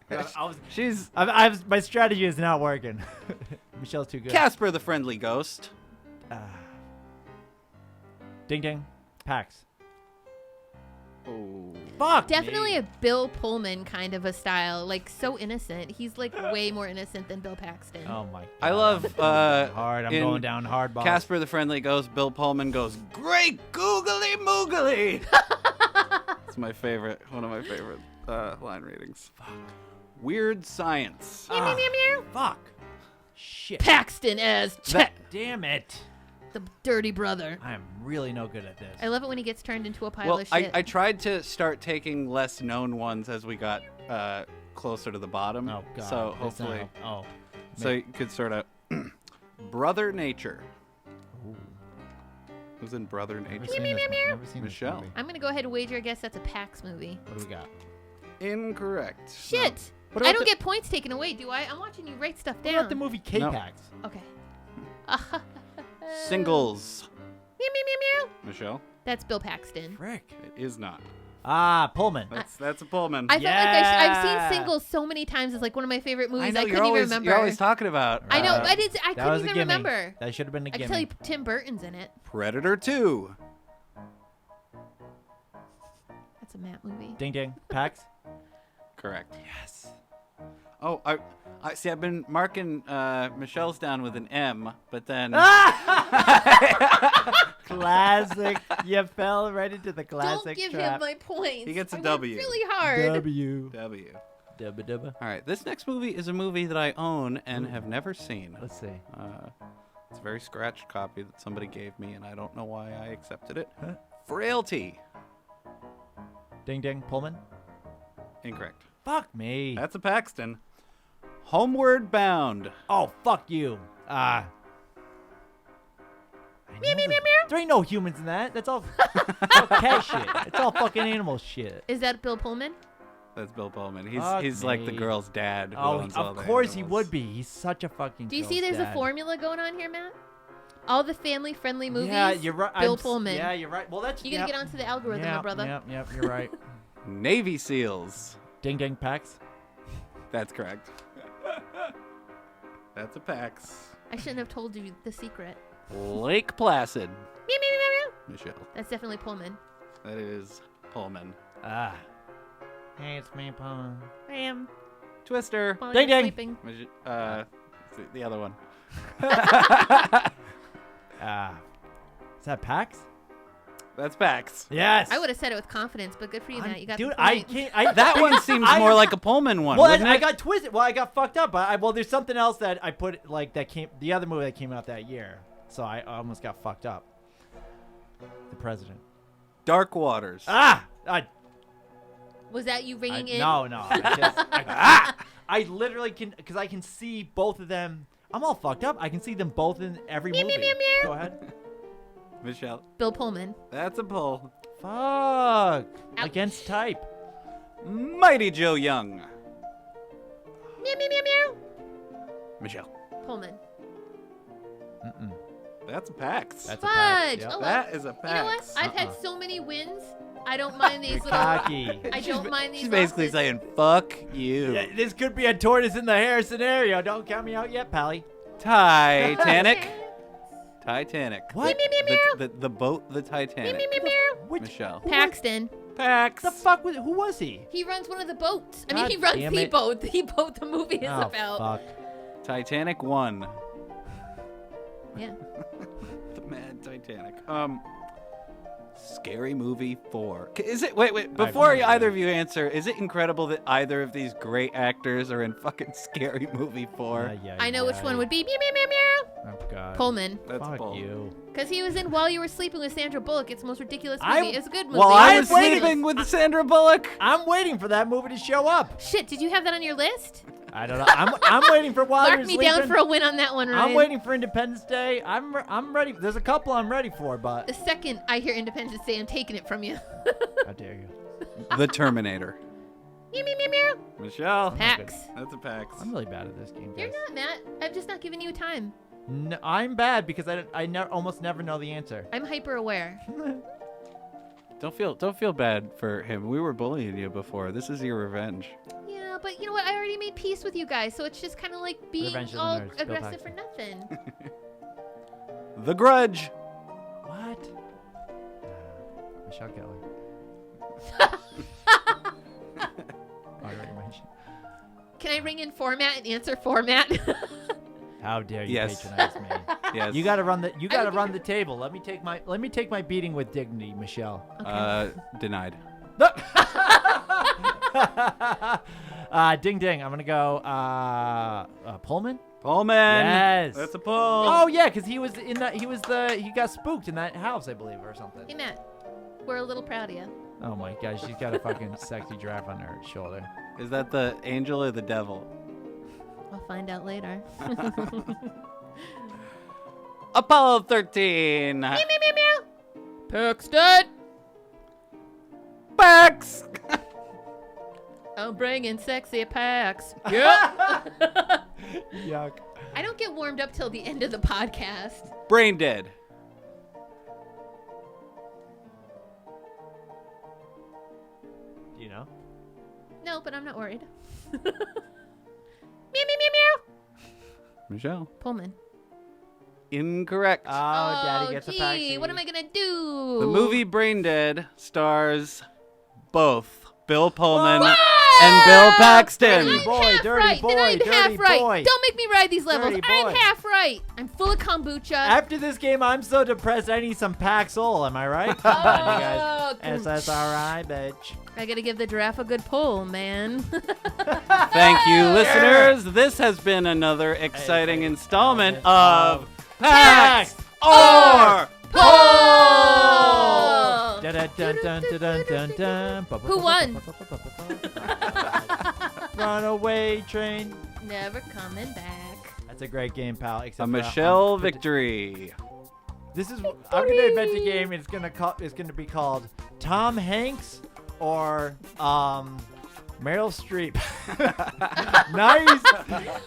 She's My strategy is not working. Michelle's too good. Casper the Friendly Ghost. Ding ding. Pax. Oh. Fuck. Definitely me. a Bill Pullman kind of a style. Like, so innocent. He's, like, way more innocent than Bill Paxton. Oh my god. I love hard. I'm in going down hard, boss. Casper the Friendly Ghost. Bill Pullman goes, "Great googly moogly." It's my favorite. One of my favorite line readings. Fuck. Weird Science. Meow, meow, meow, meow. Fuck. Shit. Paxton as Chet, Damn it. the dirty brother. I am really no good at this. I love it when he gets turned into a pile Well, of shit. I tried to start taking less known ones as we got closer to the bottom. Oh god. So That's hopefully, not- so you could sort of Brother Nature. Ooh. Who's in Brother Never Nature? seen this one. Never seen this Michelle. movie. I'm going to go ahead and wager, I guess that's a Pax movie. What do we got? Incorrect. Shit. What I about don't the- get points taken away, do I? I'm watching you write stuff What down. about the movie No. K-Pax? Okay. Singles. Meow, meow, meow, meow. Michelle. That's Bill Paxton. Frick. It is not. Ah, Pullman. That's a Pullman. I felt like I've Yeah. seen Singles so many times. It's like one of my favorite movies. I know I you're couldn't always even remember. you're always talking about. I know. I That couldn't was a even gimme. remember. That should have been a I can gimme. tell you Tim Burton's in it. Predator 2. That's a Matt movie. Ding ding. Pax. Correct. Yes. Oh, I see. I've been marking Michelle's down with an M, but then Classic. You fell right into the classic Don't give trap. him my points. He gets a I W. worked really hard. W. W. Dubba dubba. All right. This next movie is a movie that I own and have never seen. Let's see. It's a very scratched copy that somebody gave me, and I don't know why I accepted it. Huh? Frailty. Ding ding. Pullman. Incorrect. Fuck me. That's a Paxton. Homeward Bound. Oh, fuck you. Meow, meow, meow, meow. There ain't no humans in that. That's all, all cat shit. It's all fucking animal shit. Is that Bill Pullman? That's Bill Pullman. Fuck He's like the me. girl's dad. Who Oh, owns all of the course he animals. would be. He's such a fucking. Do you see girl's there's a dad. formula going on here, Matt? All the family-friendly movies. Yeah, you're right. Bill Pullman. Yeah, you're right. Well, that's. You gotta get onto the algorithm, my brother. Yep, you're right. Navy SEALs. Ding ding. Pax. That's correct. That's a Pax. I shouldn't have told you the secret. Lake Placid. Meow, meow, meow, meow. Michelle. That's definitely Pullman. That is Pullman. Hey, it's me, Pullman. I am. Twister. While Ding, you're ding. sleeping. The other one. Is that Pax? That's Pax. Yes. I would have said it with confidence, but good for you, Matt. You got Dude, the I point. can't. That one seems more like a Pullman one. Well, wouldn't I it? got twisted. Well, I got fucked up. Well, there's something else that I put like that came. The other movie that came out that year, so I almost got fucked up. The President. Dark Waters. Was that you ringing in? No. I literally can, because I can see both of them. I'm all fucked up. I can see them both in every movie. meow, meow. Go ahead. Michelle. Bill Pullman. That's a pull. Fuck. Ouch. Against type. Mighty Joe Young. Meow, meow, meow, meow. Michelle. Pullman. Mm-mm. That's a Pax. That's a pack. Fudge. Yep. Oh, That is a Pax. You know what? I've had so many wins. I don't mind these You're little. cocky. I don't mind these. She's basically losses. saying, fuck you. Yeah, this could be a tortoise in the hare scenario. Don't count me out yet, Pally. Titanic. Titanic. What? Meow, meow, meow. The boat, the Titanic. Meow, meow, meow. Which Michelle. Paxton. Pax. the fuck was? Who was he? He runs one of the boats. I mean, God he runs damn the it. boat. The boat the movie is Oh about. fuck. Titanic 1. Yeah. The Mad Titanic. Scary Movie 4. Is it? Wait. Before no idea. either of you answer, is it incredible that either of these great actors are in fucking Scary Movie 4? I know which one would be meow, meow, meow, meow. Oh god. Pullman. That's a Fuck pull. you. Because he was in While You Were Sleeping with Sandra Bullock. It's the most ridiculous movie. I'm- It's a good movie. Well, I was I'm waiting. sleeping with Sandra Bullock. I'm waiting for that movie to show up. Shit, did you have that on your list? I don't know. I'm waiting for While Mark You're me Sleeping. down for a win on that one, Ryan. I'm waiting for Independence Day. I'm ready. There's a couple I'm ready for, but The second I hear Independence Day, I'm taking it from you. how dare you? The Terminator. Meow, meow, meow, meow. Michelle. Pax. That's a Pax. I'm really bad at this game, You're guys. not, Matt. I'm just not giving you time. No, I'm bad because almost never know the answer. I'm hyper aware. Don't feel bad for him. We were bullying you before. This is your revenge. Yeah, but you know what? I already made peace with you guys, so it's just kind of like being Revenge of the all Nerds, Bill aggressive for Paxton. nothing. The Grudge. What? Michelle Kelly. I already mentioned. Can I ring in format and answer format? How dare you Yes. patronize me? Yes. You gotta run the would be- table. Let me take my beating with dignity, Michelle. Denied. Ding ding. I'm gonna go Pullman. Pullman. Yes. That's a pull. Oh yeah, because he got spooked in that house, I believe, or something. Hey, Matt. We're a little proud of you. Oh my gosh, she's got a fucking sexy giraffe on her shoulder. Is that the angel or the devil? I'll find out later. Apollo 13. Meow, meow, meow, meow. Paxton. Pax. I'm bringing sexy Pax. Yep. Yuck. I don't get warmed up till the end of the podcast. Brain Dead. Do you know? No, but I'm not worried. Meow, meow, meow, meow. Michelle. Pullman. Incorrect. Oh, Daddy gets a gee, taxi. what am I gonna do? The movie Brain Dead stars both Bill Pullman What? and Bill Paxton. Then I'm boy, half dirty right. boy, Then I'm dirty half right. boy. Don't make me ride these levels. Dirty I'm boy. half right. I'm full of kombucha. After this game, I'm so depressed. I need some Paxol. Am I right? Come on, you guys. SSRI, bitch. I gotta give the giraffe a good pull, man. Thank you, listeners. This has been another exciting installment of Pax Pax or Pull! Who won? Runaway train. Never coming back. That's a great game, pal. Except A for, Michelle victory. This is. I'm gonna invent a game. It's gonna be called Tom Hanks or Meryl Streep.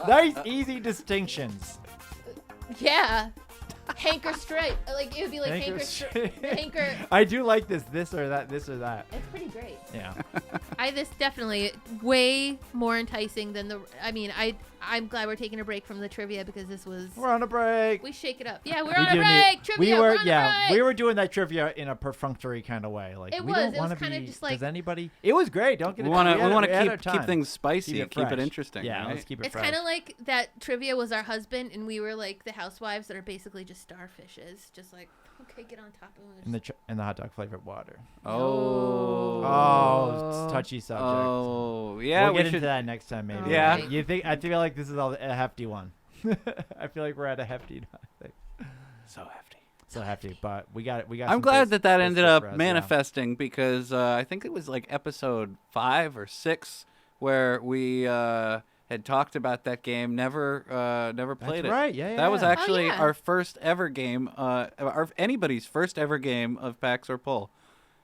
nice, easy distinctions. Yeah. Hanker straight. Like, it would be like Hanker Hanker. I do like this or that, this or that. It's pretty great. Yeah. This definitely way more enticing than I'm glad we're taking a break from the trivia because this was. We're on a break. We shake it up. Yeah, we're We on a do break. need- Trivia. We were, we're on a break. we were doing that trivia in a perfunctory kind of way. Like It we was. don't It want was to kinda be. just like- Does anybody? It was great. Don't get We it. want we to had our keep time. things spicy, keep it fresh. interesting. Yeah, right? let's keep it It's fresh. kind of like that trivia was our husband, and we were like the housewives that are basically just starfishes, just like okay, get on top of in them. the hot dog flavored water. Oh. Oh, it's touchy subject. Oh, yeah. we'll we get into should. that next time, maybe. Yeah. Alright. You think? I feel like this is a hefty one. I feel like we're at a hefty thing. So hefty. So hefty, but we got. I'm some glad good- that good ended stuff up for us, yeah. manifesting because I think it was like episode 5 or 6 where we had talked about that game, never played it. Right, yeah, That was yeah. actually yeah. our first ever game, anybody's first ever game of PAX or Pull.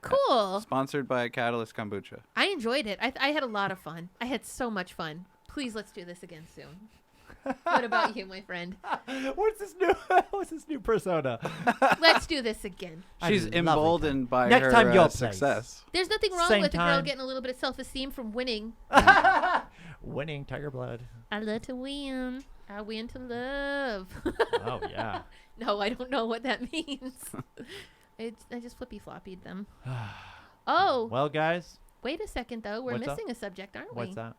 Cool. Sponsored by Catalyst Kombucha. I enjoyed it. I had a lot of fun. I had so much fun. Please, let's do this again soon. What about you, my friend? What's this new persona? Let's do this again. She's Lovely emboldened by Next her time you'll play. success. There's nothing wrong Same with a girl time. getting a little bit of self-esteem from winning. Winning Tiger Blood. I love to win. I win to love. Oh yeah. No, I don't know what that means. I just flippy floppied them. Oh, Well, guys, wait a second though. We're What's up? missing a subject, aren't we? what's that?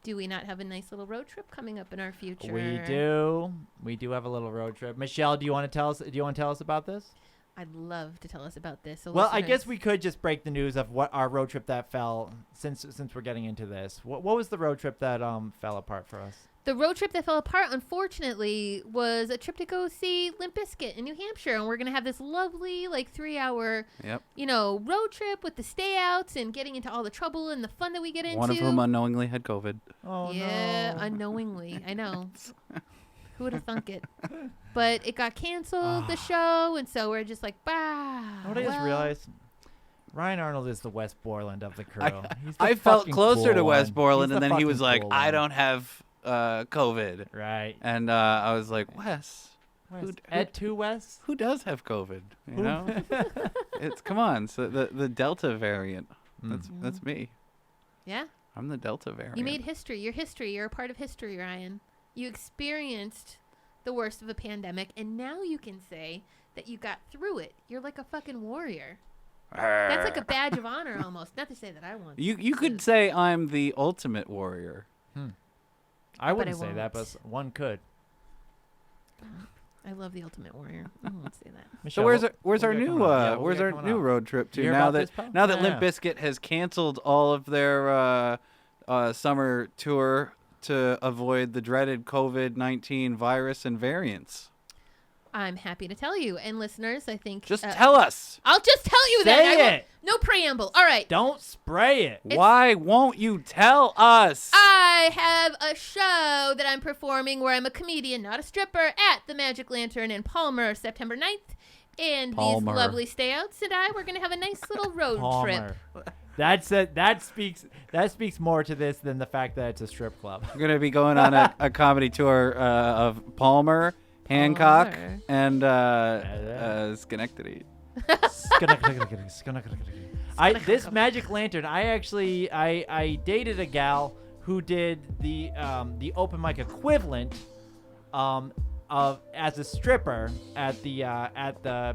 Do we not have a nice little road trip coming up in our future? We do. We do have a little road trip. Michelle, do you want to tell us? Do you want to tell us about this? I'd love to tell us about this. So Well, I guess listeners- we could just break the news of what our road trip that fell. Since we're getting into this, what was the road trip that fell apart for us? The road trip that fell apart, unfortunately, was a trip to go see Limp Bizkit in New Hampshire, and we're gonna have this lovely, 3-hour, Yep. road trip with the stay-outs and getting into all the trouble and the fun that we get into. One of whom unknowingly had COVID. Oh yeah, no. unknowingly. I know. Who would have thunk it? But it got canceled, the show, and so we're just like, bah. What I just realized, Ryan Arnold is the Wes Borland of the crew. He's the I felt fucking closer cool to Wes one. Borland, He's and the then he was fucking like, cool I one. don't have COVID. Right. And I was like, Wes, Ed to Wes? who does have COVID? You Who- know? Come on. So the Delta variant. Mm. That's me. Yeah, I'm the Delta variant. you made history. You're history. You're a part of history, Ryan. You experienced the worst of a pandemic, and now you can say that you got through it. You're like a fucking warrior. That's like a badge of honor almost. Not to say that I want. You could say I'm the ultimate warrior. I wouldn't I say that, but won't. one could. I love the ultimate warrior. I won't say that. So Michelle, where's what- our what we got coming up? Yeah, what we where's got our coming new up? road trip to You hear now about that this, pal? now that Limp Yeah. Bizkit has canceled all of their summer tour to avoid the dreaded COVID-19 virus and variants? I'm happy to tell you, and listeners, I think Just tell us. I'll just tell you Say that. I won't- it. No preamble. All right. Don't spray it. Why won't you tell us? I have a show that I'm performing where I'm a comedian, not a stripper, at the Magic Lantern in Palmer, September 9th. And Palmer. these lovely stay-outs and we're going to have a nice little road trip. Palmer. That's it. That speaks more to this than the fact that it's a strip club. We're gonna be going on a comedy tour of Palmer, Hancock, Palmer. and Schenectady. This Magic Lantern, I dated a gal who did the open mic equivalent of as a stripper at the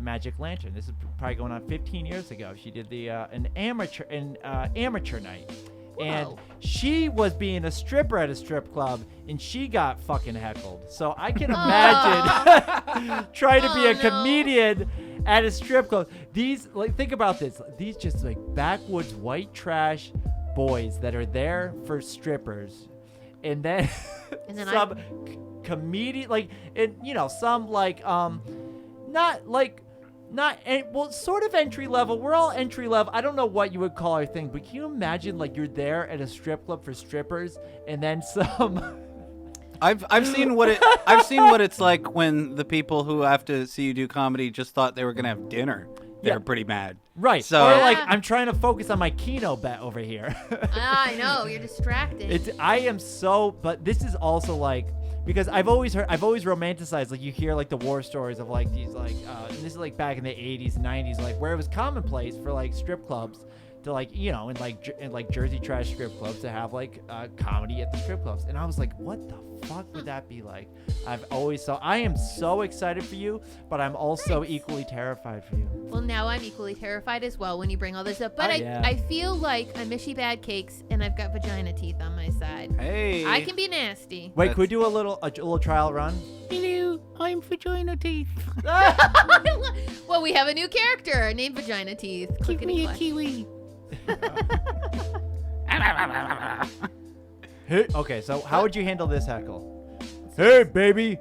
Magic Lantern. This is probably going on 15 years ago. She did an amateur night. And Whoa. she was being a stripper at a strip club, and she got fucking heckled. So I can imagine trying to be a no. comedian at a strip club. These, think about this. These just backwoods white trash boys that are there for strippers, and then, And then some comedian, some sort of entry level. We're all entry level. I don't know what you would call our thing, but can you imagine you're there at a strip club for strippers, and then some. I've seen what it's like when the people who have to see you do comedy just thought they were gonna have dinner. They're Yeah. pretty mad. Right. So Or Yeah. I'm trying to focus on my Keno bet over here. I know, you're distracted. But this is also because I've always romanticized, you hear the war stories of these and this is back in the 80s and 90s, where it was commonplace for strip clubs to in Jersey trash strip clubs to have comedy at the strip clubs. And I was like, what the fuck would that be like? I am so excited for you, but I'm also equally terrified for you. Well, now I'm equally terrified as well when you bring all this up. But Yeah. I feel like I'm Mishy Bad Cakes, and I've got vagina teeth on my side. Hey. I can be nasty. Wait, could we do a little trial run? Hello, I'm vagina teeth. Well, we have a new character named Vagina Teeth. Clickety-clack. kiwi. Hey, okay, so how would you handle this heckle? Hey, baby,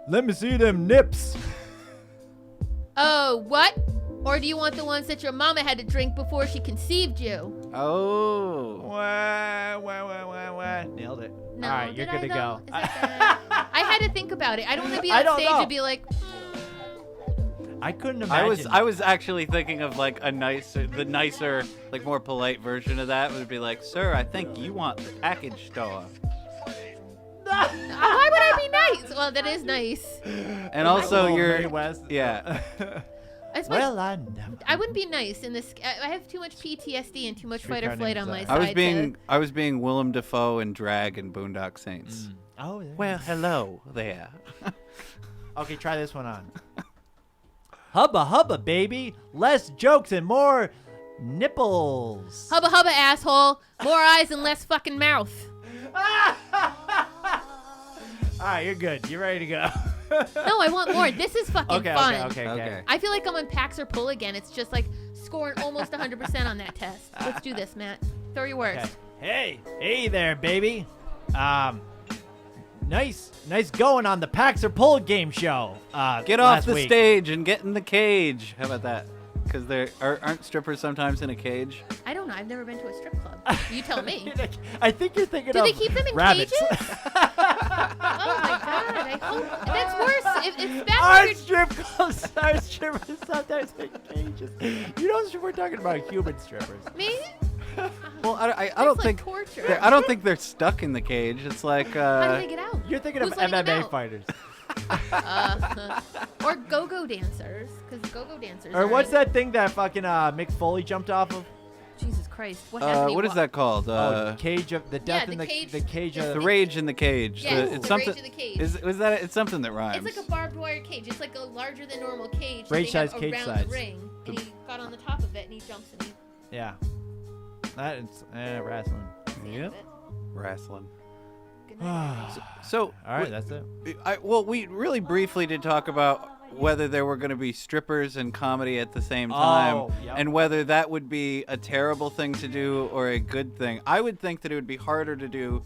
let me see them nips. Oh, what? Or do you want the ones that your mama had to drink before she conceived you? Oh. Nailed it. No, All right, you're good to go. Is that bad? I had to think about it. I don't want to be on stage and be like. I couldn't imagine. I was actually thinking of like the nicer, like more polite version of that would be like, sir, I think you want the package store. Why would I be nice? Well, that is nice. And also Mary West. Yeah. Well, I know. I wouldn't be nice in this. I have too much PTSD and too much fight or flight on my side. I was being Willem Dafoe in drag in Boondock Saints. Oh, yeah. Well, hello there. Okay, try this one on. Hubba hubba, baby. Less jokes and more nipples. Hubba hubba, asshole. More eyes and less fucking mouth. All right, you're good. You're ready to go. No, I want more. This is fucking fun. Okay. I feel like I'm on Pax or Pull again. It's just like scoring almost 100% on that test. Let's do this, Matt. Throw your worst. Okay. Hey there, baby. Nice going on the Pax or Pull game show. Get off the stage and get in the cage. How about that? Because aren't strippers sometimes in a cage? I don't know. I've never been to a strip club. You tell me. I think you're thinking Do of they keep them in rabbits. cages? Oh my god! I hope that's worse. If that's Our weird. strip clubs are strippers sometimes in cages. You know, we're talking about human strippers. Me? Well, I don't think torture. I don't think they're stuck in the cage. It's like How do they get out? You're thinking Who's of letting them MMA out? fighters. Or go-go dancers, because go-go dancers. Or what's that thing that fucking Mick Foley jumped off of? Jesus Christ! What happened? what is that called? Cage of the death in the the cage. the cage The of Rage in the Cage. Yes, It's the something. Rage in the Cage. It's something that rhymes. It's like a barbed wire cage. It's like a larger than normal cage. Rage that they have size cage around size. the ring, and he got on the top of it and he jumps and he. Yeah. That's wrestling. Yep. Wrestling. Good night. So, All right, that's it. we really briefly did talk about whether there were going to be strippers and comedy at the same time, yep. and whether that would be a terrible thing to do or a good thing. I would think that it would be harder to do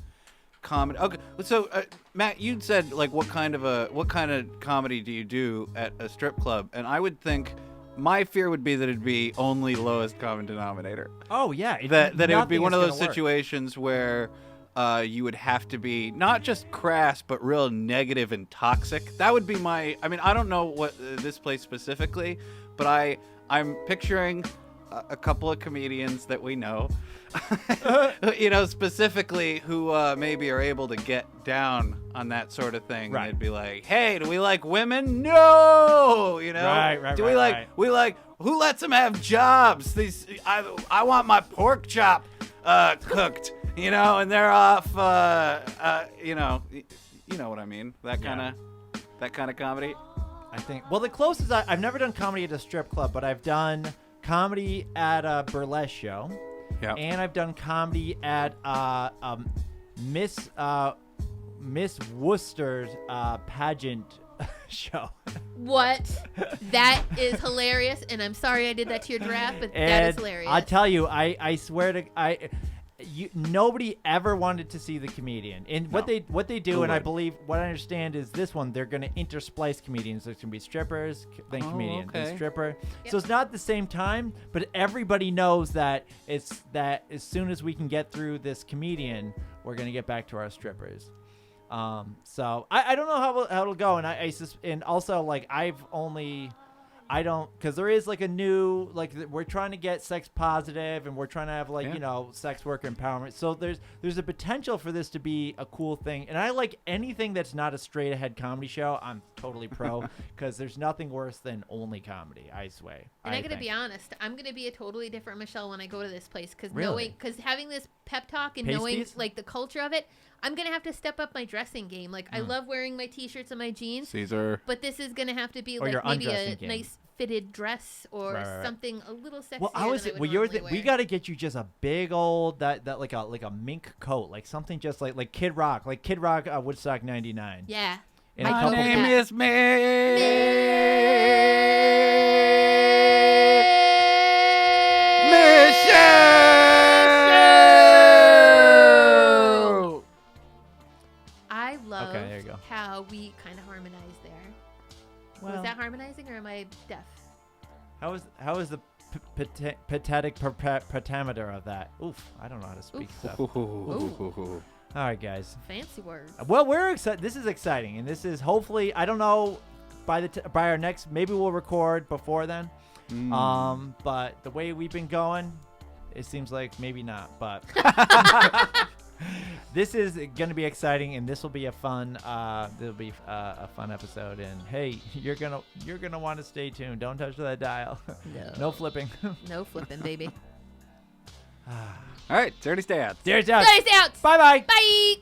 comedy. Okay, so Matt, you'd said like what kind of comedy do you do at a strip club? And I would think my fear would be that it'd be only lowest common denominator. Oh yeah, That it would be one of those situations where you would have to be not just crass, but real negative and toxic. That would be my. I mean, I don't know what this place specifically, but I'm picturing a couple of comedians that we know, specifically who maybe are able to get down on that sort of thing. Right. And they'd be like, "Hey, do we like women? No, Right. Do we like who lets them have jobs? I want my pork chop cooked." And they're off. You know what I mean. That kind of comedy. I think. Well, the closest I've never done comedy at a strip club, but I've done comedy at a burlesque show, and I've done comedy at Miss Worcester's pageant show. What? That is hilarious, and I'm sorry I did that to your giraffe, but that is hilarious. I'll tell you, I swear to nobody ever wanted to see the comedian. And what they do, and I believe what I understand is this one, they're going to intersplice comedians. There's going to be strippers, then comedian, then stripper. Yep. So it's not at the same time, but everybody knows that it's that as soon as we can get through this comedian, we're going to get back to our strippers. So I don't know how it'll go, and also like because there is like a new, like we're trying to get sex positive and we're trying to have sex worker empowerment. So there's a potential for this to be a cool thing. And I like anything that's not a straight ahead comedy show. I'm totally pro because there's nothing worse than only comedy. I swear. And I gotta be honest, I'm gonna be a totally different Michelle when I go to this place because Really? Having this pep talk and knowing like the culture of it, I'm gonna have to step up my dressing game. Like I love wearing my t-shirts and my jeans, Caesar. but this is gonna have to be Or like your maybe a undressing game. nice fitted dress or Right. something a little sexier. Well, than we got to get you just a big old that like a mink coat, like something just like Kid Rock, Woodstock '99. Yeah. And a I couple love name that. is Michelle. I love Okay, there you go. how we kind of harmonized there. Well, Was that harmonizing or am I deaf? How is the pathetic pentameter of that? Oof, I don't know how to speak stuff. Ooh. All right, guys. Fancy words. Well, we're excited. This is exciting, and this is hopefully, I don't know, by our next, maybe we'll record before then. But the way we've been going, it seems like maybe not. But this is going to be exciting, and this will be a fun. It'll be a fun episode. And hey, you're gonna want to stay tuned. Don't touch that dial. No flipping. No flipping, baby. All right, Dirty Stay Outs. Dirty Stay Outs. Dirty Stay Outs. Bye-bye. Bye.